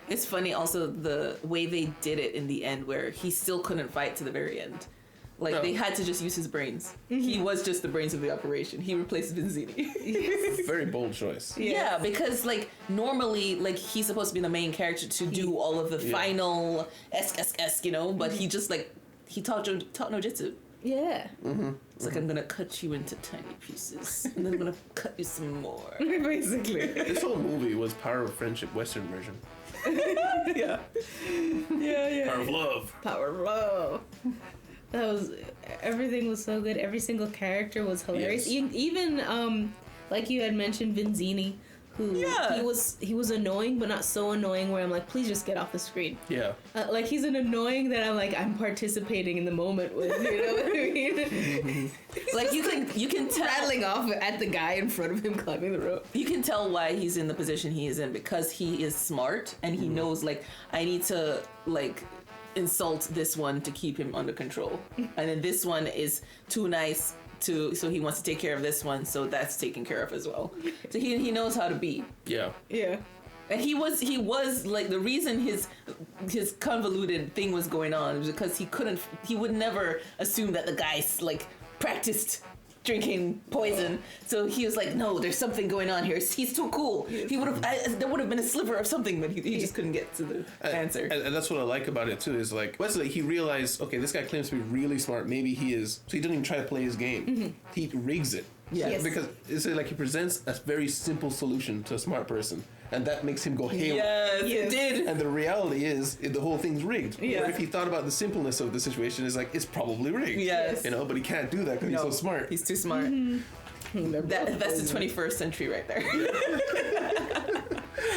It's funny also the way they did it in the end where he still couldn't fight to the very end. Like, No. they had to just use his brains. He was just the brains of the operation. He replaced Benzini. Very bold choice. Yeah, because, like, normally, like, he's supposed to be the main character to do all of the final esque, but he just, like, he taught no jitsu. Yeah. It's like, I'm gonna cut you into tiny pieces, and then I'm gonna cut you some more. Basically. This whole movie was Power of Friendship Western version. Yeah. Power of Love. Power of love. That was everything was so good. Every single character was hilarious. Yes. Even like you had mentioned, Benzini, who he was annoying, but not so annoying where I'm like, please just get off the screen. Yeah. Like he's an annoying that I'm participating in the moment with. You know what I mean? Like, you can tell Rattling off at the guy in front of him climbing the rope. you can tell why he's in the position he is in because he is smart and he knows, like, I need to, like, insult this one to keep him under control, and then this one is too nice so he wants to take care of this one, so that's taken care of as well. So he knows how to be. Yeah. Yeah. And he was like, the reason his convoluted thing was going on was because he would never assume that the guy's like practiced drinking poison. So he was like, no, there's something going on here. He's too cool. He would have there would have been a sliver of something, but he just couldn't get to the answer. And that's what I like about it too, is like Wesley, he realized, okay, this guy claims to be really smart, maybe he is, so he doesn't even try to play his game. He rigs it. Yes. Because it's like he presents a very simple solution to a smart person, and that makes him go haywire. Yes, it did. And the reality is, the whole thing's rigged. Yeah. Or if he thought about the simpleness of the situation, it's like, it's probably rigged. Yes. You know, but he can't do that because he's so smart. He's too smart. That's the 21st century right there.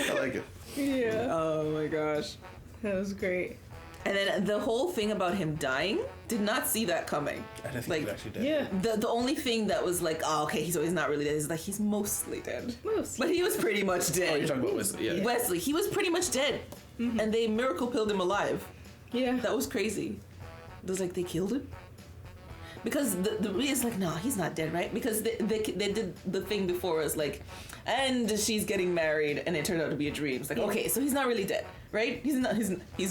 I like it. Yeah. Oh my gosh. That was great. And then the whole thing about him dying, did not see that coming. I didn't think he actually did. Yeah. The only thing that was like, oh, okay, he's not really dead, is like, he's mostly dead. Mostly. But he was pretty much dead. Oh, you're talking about Wesley, yeah. Wesley, he was pretty much dead. And they miracle pilled him alive. Yeah. That was crazy. It was like, they killed him? Because the reason like, no, he's not dead, right? Because they did the thing before us, like, and she's getting married, and it turned out to be a dream. It's like, okay, so he's not really dead, right? He's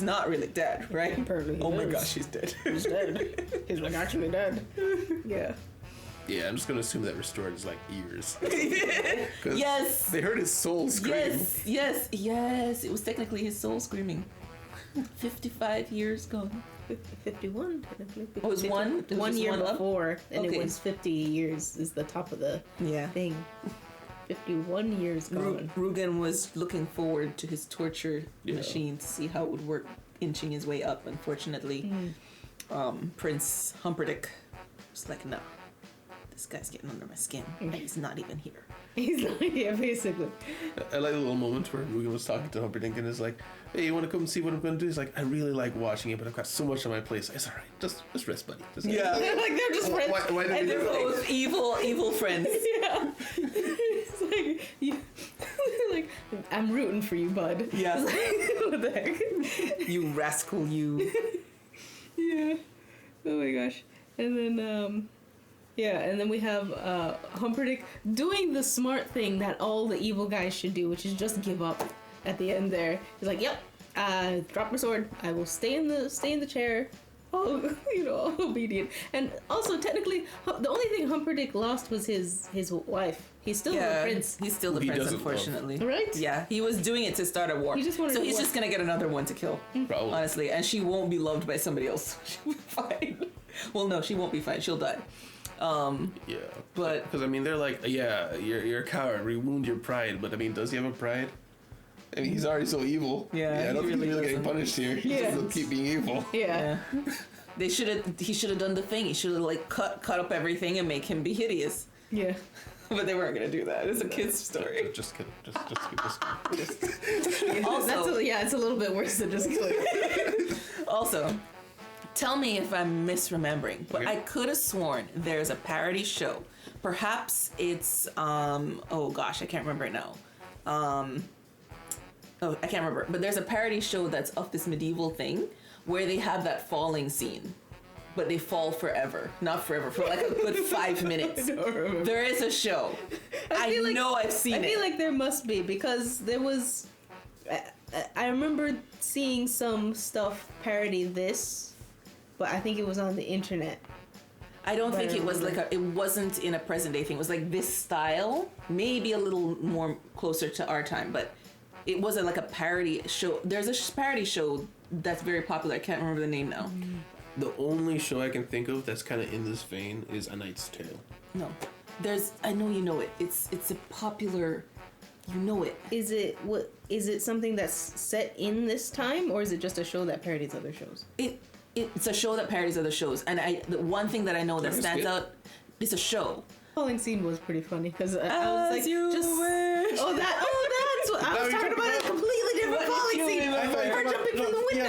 not really dead, right? Apparently he oh my is. gosh, he's dead. He's dead. He's like actually dead. Yeah. Yeah, I'm just gonna assume that restored is like ears. Yes. They heard his soul scream. Yes. It was technically his soul screaming. 55 years gone. 51 technically. Oh, it was one? It was one just year one up? before, and Okay. it was 50 years is the top of the Yeah. thing. 51 years gone. Rugen was looking forward to his torture Yeah. machine to see how it would work, inching his way up. Unfortunately, Prince Humperdinck was like, no, this guy's getting under my skin, and he's not even here. He's like, yeah, basically. I like the little moment where Rugen was talking to Humperdinck and is like, hey, you want to come see what I'm going to do? He's like, I really like watching it, but I've got so much on my plate. It's all right. Just rest, buddy. Just rest." Yeah. Like they're just friends. Why did And we do they're that? both evil friends. Yeah. It's like, like, I'm rooting for you, bud. Yeah. It's like, what the heck? You rascal, you. Yeah. Oh my gosh. And then, and then we have Humperdinck doing the smart thing that all the evil guys should do, which is just give up at the end there. He's like, yep, drop my sword. I will stay in the chair. Oh, all obedient. And also, technically, the only thing Humperdinck lost was his wife. He's still the prince. He's still the He prince, doesn't unfortunately. Right? Yeah, he was doing it to start a war. He just wanted so to he's war. just gonna get another one to kill. Probably. Honestly, and she won't be loved by somebody else. She'll be fine. Well, no, she won't be fine. She'll die. Yeah. But because I mean, they're like, yeah, you're a coward. We wound your pride. But I mean, does he have a pride? I mean, he's already so evil. Yeah, I don't he think he's really really getting doesn't. punished here. He Yeah. just will keep being evil. Yeah. He should have done the thing. He should have like cut up everything and make him be hideous. Yeah. But they weren't gonna do that. It's a kid's story. Just kidding. Just keep Also, It's a little bit worse than just killing. Also, tell me if I'm misremembering, but Okay. I could have sworn there's a parody show. Perhaps it's oh gosh, I can't remember it now. Oh, I can't remember. But there's a parody show that's of this medieval thing where they have that falling scene. But they fall forever. Not forever, for like a good 5 minutes. There is a show. I know I've seen it. I feel like there must be, because there was. I remember seeing some stuff parody this, but I think it was on the internet. I don't think it was like it wasn't in a present day thing. It was like this style, maybe a little more closer to our time, but it wasn't like a parody show. There's a parody show that's very popular. I can't remember the name now. The only show I can think of that's kind of in this vein is A Knight's Tale. No, I know you know it. It's a popular. You know it. Is it something that's set in this time, or is it just a show that parodies other shows? It's a show that parodies other shows, and the one thing that I know that That's stands good. out is a show. Falling scene was pretty funny because I was like, wish. that's what I was talking about. A completely different falling scene. Her jumping from the window.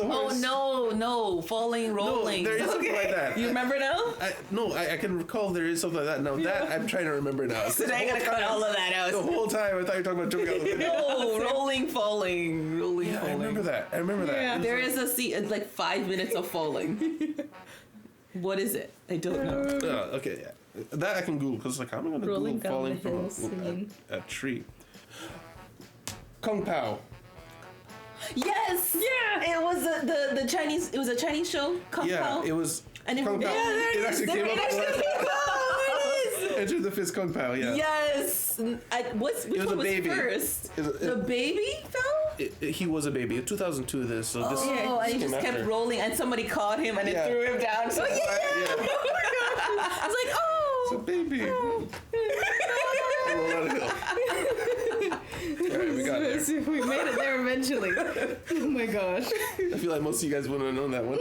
Oh no, falling, rolling. No, there is something like that. You remember now? I can recall there is something like that. Now that I'm trying to remember now. So now I gotta cut all of that out. The whole time I thought you were talking about jumping out the window. No, rolling, falling, rolling, Yeah, falling. I remember that. Yeah. There is a scene. It's like 5 minutes of falling. What is it? I don't know. Okay, yeah. That I can Google because like how am I gonna Rolling Google down falling the from hill scene. a tree? Kung Pao. Yes. Yeah. It was the Chinese. It was a Chinese show. Kung Yeah, Pao. it was And Kung Pao. It actually came up. It is. Enter the Fist Kung Pao. Yeah. Yes. Which was one a was baby. first? It- The baby fell. He was a baby. 2002. This. So this. Oh, and he came just kept after. rolling, and somebody caught him, and Yeah. it threw him down. So yeah. Yeah. I was like, oh. It's a baby. Roll out of hill. Alright, we got there. We made it there eventually. Oh my gosh. I feel like most of you guys wouldn't have known that one.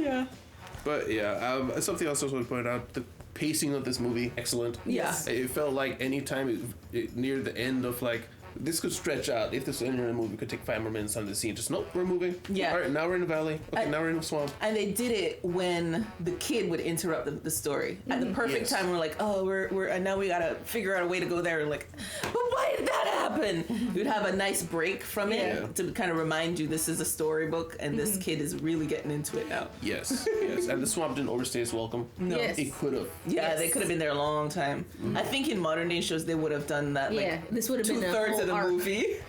Yeah. But yeah, something else I was going to point out, the pacing of this movie, excellent. Yeah. It felt like any time near the end of like, this could stretch out. If this ended in the movie, could take 5 more minutes on the scene. Just nope, we're moving. Yeah. All right, now we're in the valley. Okay, now we're in the swamp. And they did it when the kid would interrupt the story at the perfect time. We're like, oh, we're and now we gotta figure out a way to go there. And like, but why did that happen? We'd have a nice break from it to kind of remind you this is a storybook and this kid is really getting into it now. Yes, yes. And the swamp didn't overstay its welcome. No. Yes. It could have. Yeah, they could have been there a long time. I think in modern day shows they would have done that. Like, Yeah, this would have been a 2/3 whole of the arc. movie. It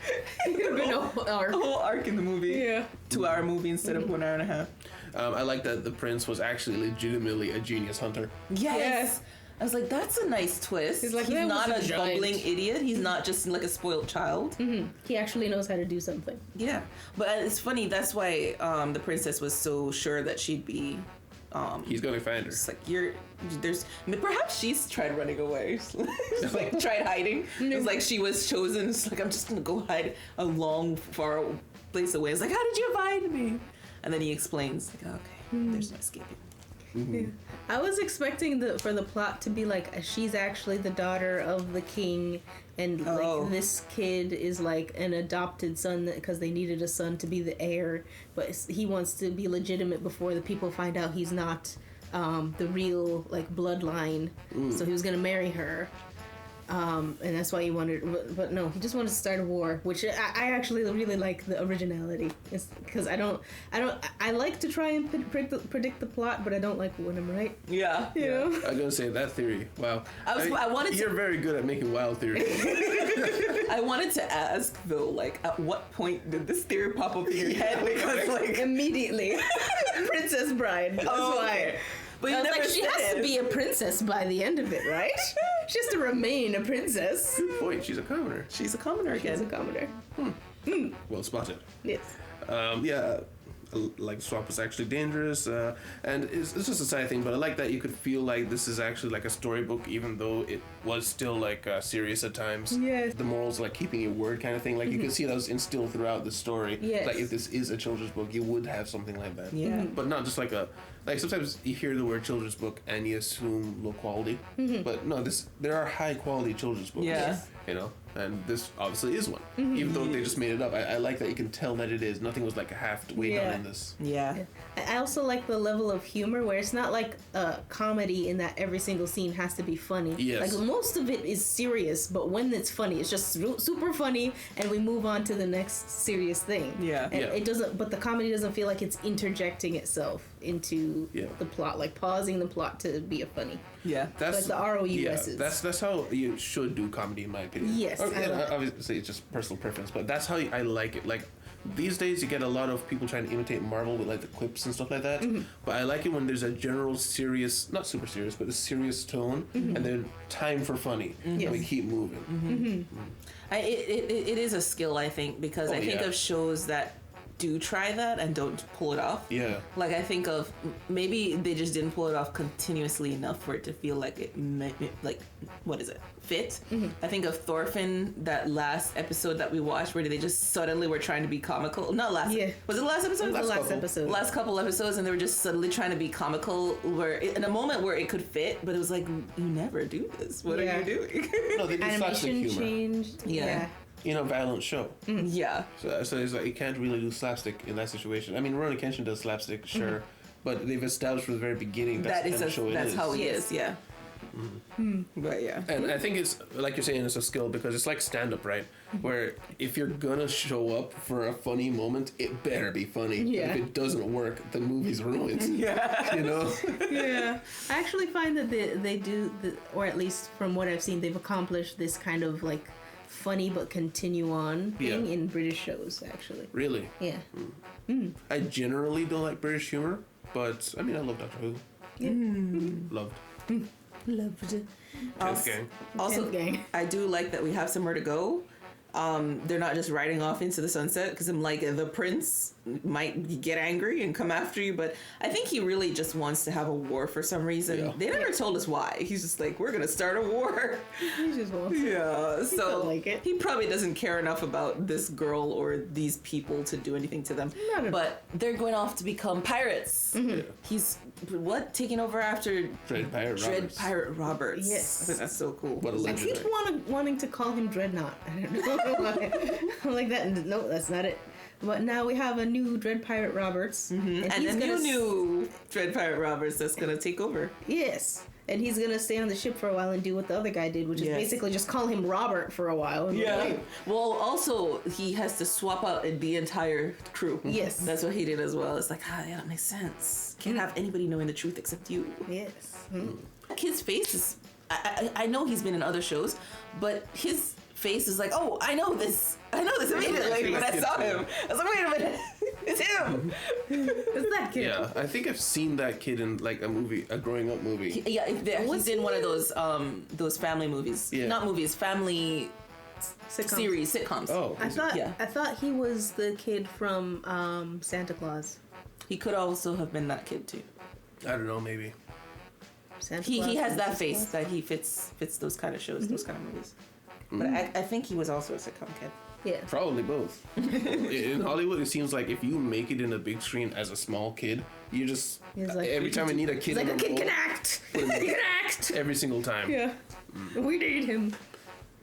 would have been a whole arc. A whole arc in the movie. Yeah. 2-hour movie instead of 1 hour and a half. I like that the prince was actually legitimately a genius hunter. Yes. I was like, that's a nice twist. He's like, he's that not was a a giant. bumbling idiot. He's not just like a spoiled child. He actually knows how to do something. Yeah. But it's funny, that's why the princess was so sure that she'd be He's gonna find her. it's like perhaps she's tried running away. She's like tried hiding. It's like she was chosen. It's like, I'm just gonna go hide a long far place away. It's like, how did you find me? And then he explains, like, okay, there's no escaping. I was expecting for the plot to be like she's actually the daughter of the king, and like this kid is like an adopted son because they needed a son to be the heir, but he wants to be legitimate before the people find out he's not the real like bloodline. So he was gonna marry her. And that's why he wanted, but no, he just wanted to start a war, which I actually really like the originality. It's because I like to try and predict the plot, but I don't like when I'm right. Yeah. You know? I was gonna say that theory. Wow. I wanted to- You're very good at making wild theories. I wanted to ask though, like, at what point did this theory pop up in your head? Because like Immediately, Princess Bride. That's why. okay. But I you was never like, she has said. to be a princess by the end of it, right? She has to remain a princess. Good point. She's a commoner. She's a commoner again. She's a commoner. Well spotted. Yes. Yeah. Like the swamp was actually dangerous, and it's just a side thing. But I like that you could feel like this is actually like a storybook, even though it was still like serious at times. Yes. The morals, like keeping your word, kind of thing. Like you can see that was instilled throughout the story. Yes. Like if this is a children's book, you would have something like that. Yeah. But not just like sometimes you hear the word children's book and you assume low quality. But no, there are high quality children's books. Yeah. Yes. You know, and this obviously is one. Even though they just made it up, I like that you can tell that it is. Nothing was like a halfway done in this. Yeah. I also like the level of humor where it's not like a comedy in that every single scene has to be funny. Yes. Like most of it is serious, but when it's funny, it's just super funny, and we move on to the next serious thing. Yeah. And Yeah. it doesn't, but the comedy doesn't feel like it's interjecting itself into the plot, like pausing the plot to be a funny. Yeah. Like the ROUSs. That's how you should do comedy, in my opinion. Yes, Or, I like- obviously it's just personal preference, but that's how I like it. Like these days, you get a lot of people trying to imitate Marvel with like the clips and stuff like that. But I like it when there's a general serious, not super serious, but a serious tone, and then time for funny, and we keep moving. It is a skill, I think, because I think of shows that do try that and don't pull it off. Yeah. Like I think of maybe they just didn't pull it off continuously enough for it to feel like it like what is it fit. I think of Thorfinn, that last episode that we watched where they just suddenly were trying to be comical. Not last. Yeah. Was it the last episode? It was the last episode. Last couple episodes, and they were just suddenly trying to be comical. Where in a moment where it could fit, but it was like, you never do this. What are you doing? No, they do slapstick Animation humor. changed. Yeah. In a violent show. Yeah. So it's like you can't really do slapstick in that situation. I mean, Rurouni Kenshin does slapstick, sure, but they've established from the very beginning that's the kind of show it that's is. how he is. Yeah. But yeah. And I think it's like you're saying, it's a skill because it's like stand up, right? Where if you're gonna show up for a funny moment, it better be funny. Yeah. If it doesn't work, the movie's ruined. Yeah. You know? Yeah. I actually find that they do, or at least from what I've seen, they've accomplished this kind of like funny but continue on thing in British shows, actually. Really? Yeah. I generally don't like British humor, but I mean, I love Doctor Who. Loved. Loved it. Tenth Gang. Also, Tenth Gang. I do like that we have somewhere to go. they're not just riding off into the sunset, because I'm like, the prince might get angry and come after you, but I think he really just wants to have a war for some reason. Yeah. They never told us why. He's just like, we're gonna start a war. He just wants it. Yeah, so like it. he probably doesn't care enough about this girl or these people to do anything to them. Not at all. But they're going off to become pirates. He's taking over after Dread Pirate Roberts. Yes. I think that's so cool. What a I legend. keep wanting to call him Dreadnought. I don't know why. I'm like that. No, that's not it. But now we have a new Dread Pirate Roberts. And he's a gonna new Dread Pirate Roberts that's gonna take over. Yes. And he's gonna stay on the ship for a while and do what the other guy did, which is Yes. basically just call him Robert for a while. And Yeah. like, Well, also he has to swap out the entire crew. Yes. That's what he did as well. It's like, yeah, that makes sense. Can't have anybody knowing the truth except you. yes. Kid's face is. I know he's been in other shows, but his face is like, oh, I know this immediately when I saw him. I was like, wait a minute, it's him. It's that kid. Yeah, I think I've seen that kid in like a growing up movie. Yeah, he's in one of those family movies. Yeah. Not movies, family Sitcom. sitcoms. Oh, I thought Yeah. I thought he was the kid from Santa Claus. He could also have been that kid too. I don't know, maybe. Santa He Claus has from that Santa face Claus? that he fits those kind of shows, those kind of movies. But I think he was also a sitcom kid. Yeah. Probably both. In Hollywood, it seems like if you make it in a big screen as a small kid, you just He's like- every time I need a kid, He's like, on a the kid can roll, act. put him He in can act. every single time. Yeah. We need him.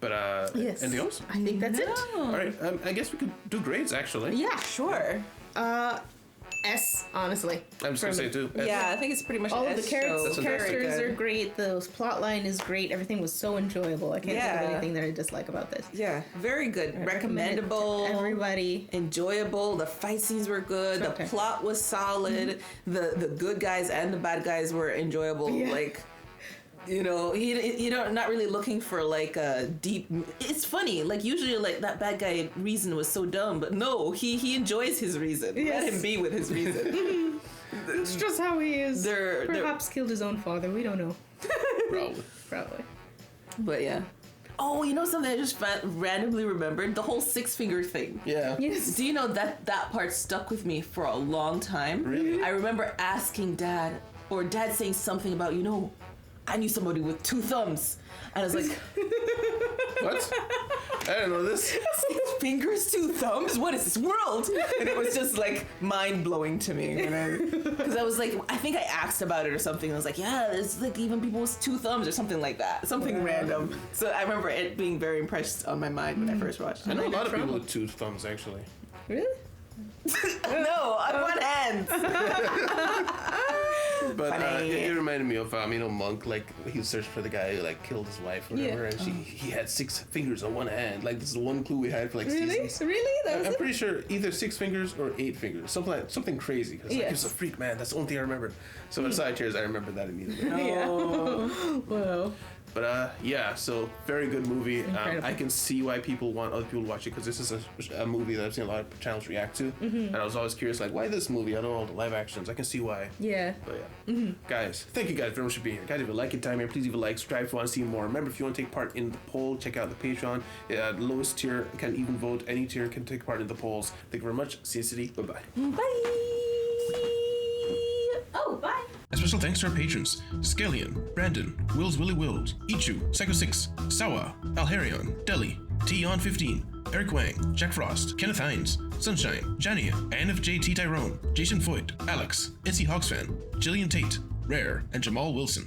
But Yes. anything else? I think that's it. All right, I guess we could do grades actually. Yeah, sure. S, honestly. I'm just gonna say too. Yeah, I think it's pretty much All an of the S characters, show. characters Very are good. great. The plot line is great. Everything was so enjoyable. I can't think Yeah. of anything that I dislike about this. Yeah, very good. I recommend it to Recommendable. everybody. Enjoyable. The fight scenes were good. Okay. The plot was solid. The good guys and the bad guys were enjoyable. Yeah. Like, you know, not really looking for like a deep. It's funny. Like usually, like that bad guy reason was so dumb, but no, he enjoys his reason. Yes. Let him be with his reason. It's just how he is. They're- Perhaps killed his own father. We don't know. Probably. Probably. But yeah. Oh, you know something I just randomly remembered? The whole 6-finger thing. Yeah. Yes. Do you know that part stuck with me for a long time? Really? I remember asking Dad, or Dad saying something about, I knew somebody with 2 thumbs. And I was like, What? I didn't know this. 6 fingers, 2 thumbs? What is this world? And it was just like mind blowing to me. Because I was like, I think I asked about it or something. I was like, yeah, there's like even people with 2 thumbs or something like that. Something random. So I remember it being very impressed on my mind when I first watched I it. know a lot of people with 2 thumbs actually. Really? No, on one hand. But Funny. it reminded me of Monk. Like he searched for the guy who like killed his wife, or whatever, Yeah. and he had 6 fingers on one hand. Like this is the one clue we had for like Really? seasons. Really? That was I'm it? pretty sure either 6 fingers or 8 fingers, something crazy. Cause like, Yes. he was a freak, man. That's the only thing I remembered. So when I saw it, I remembered that immediately. Wow. But yeah, so very good movie. Incredible. I can see why people want other people to watch it because this is a movie that I've seen a lot of channels react to, and I was always curious, like, why this movie? I don't know all the live actions. I can see why. Yeah. But yeah, guys, thank you guys very much for being here. Guys, if you like it, time here, please leave a like, subscribe if you want to see more. Remember, if you want to take part in the poll, check out the Patreon. The lowest tier can even vote. Any tier can take part in the polls. Thank you very much. See you, City. Bye bye. Bye. Oh, bye. A special thanks to our patrons: Scallion, Brandon, Wills Willy Wills, Ichu, Psycho 6, Sawa, Alharion, Deli, Tion15, Eric Wang, Jack Frost, Kenneth Hines, Sunshine, Jania, Anne of JT Tyrone, Jason Foyt, Alex, Itzy Hogsfan, Jillian Tate, Rare, and Jamal Wilson.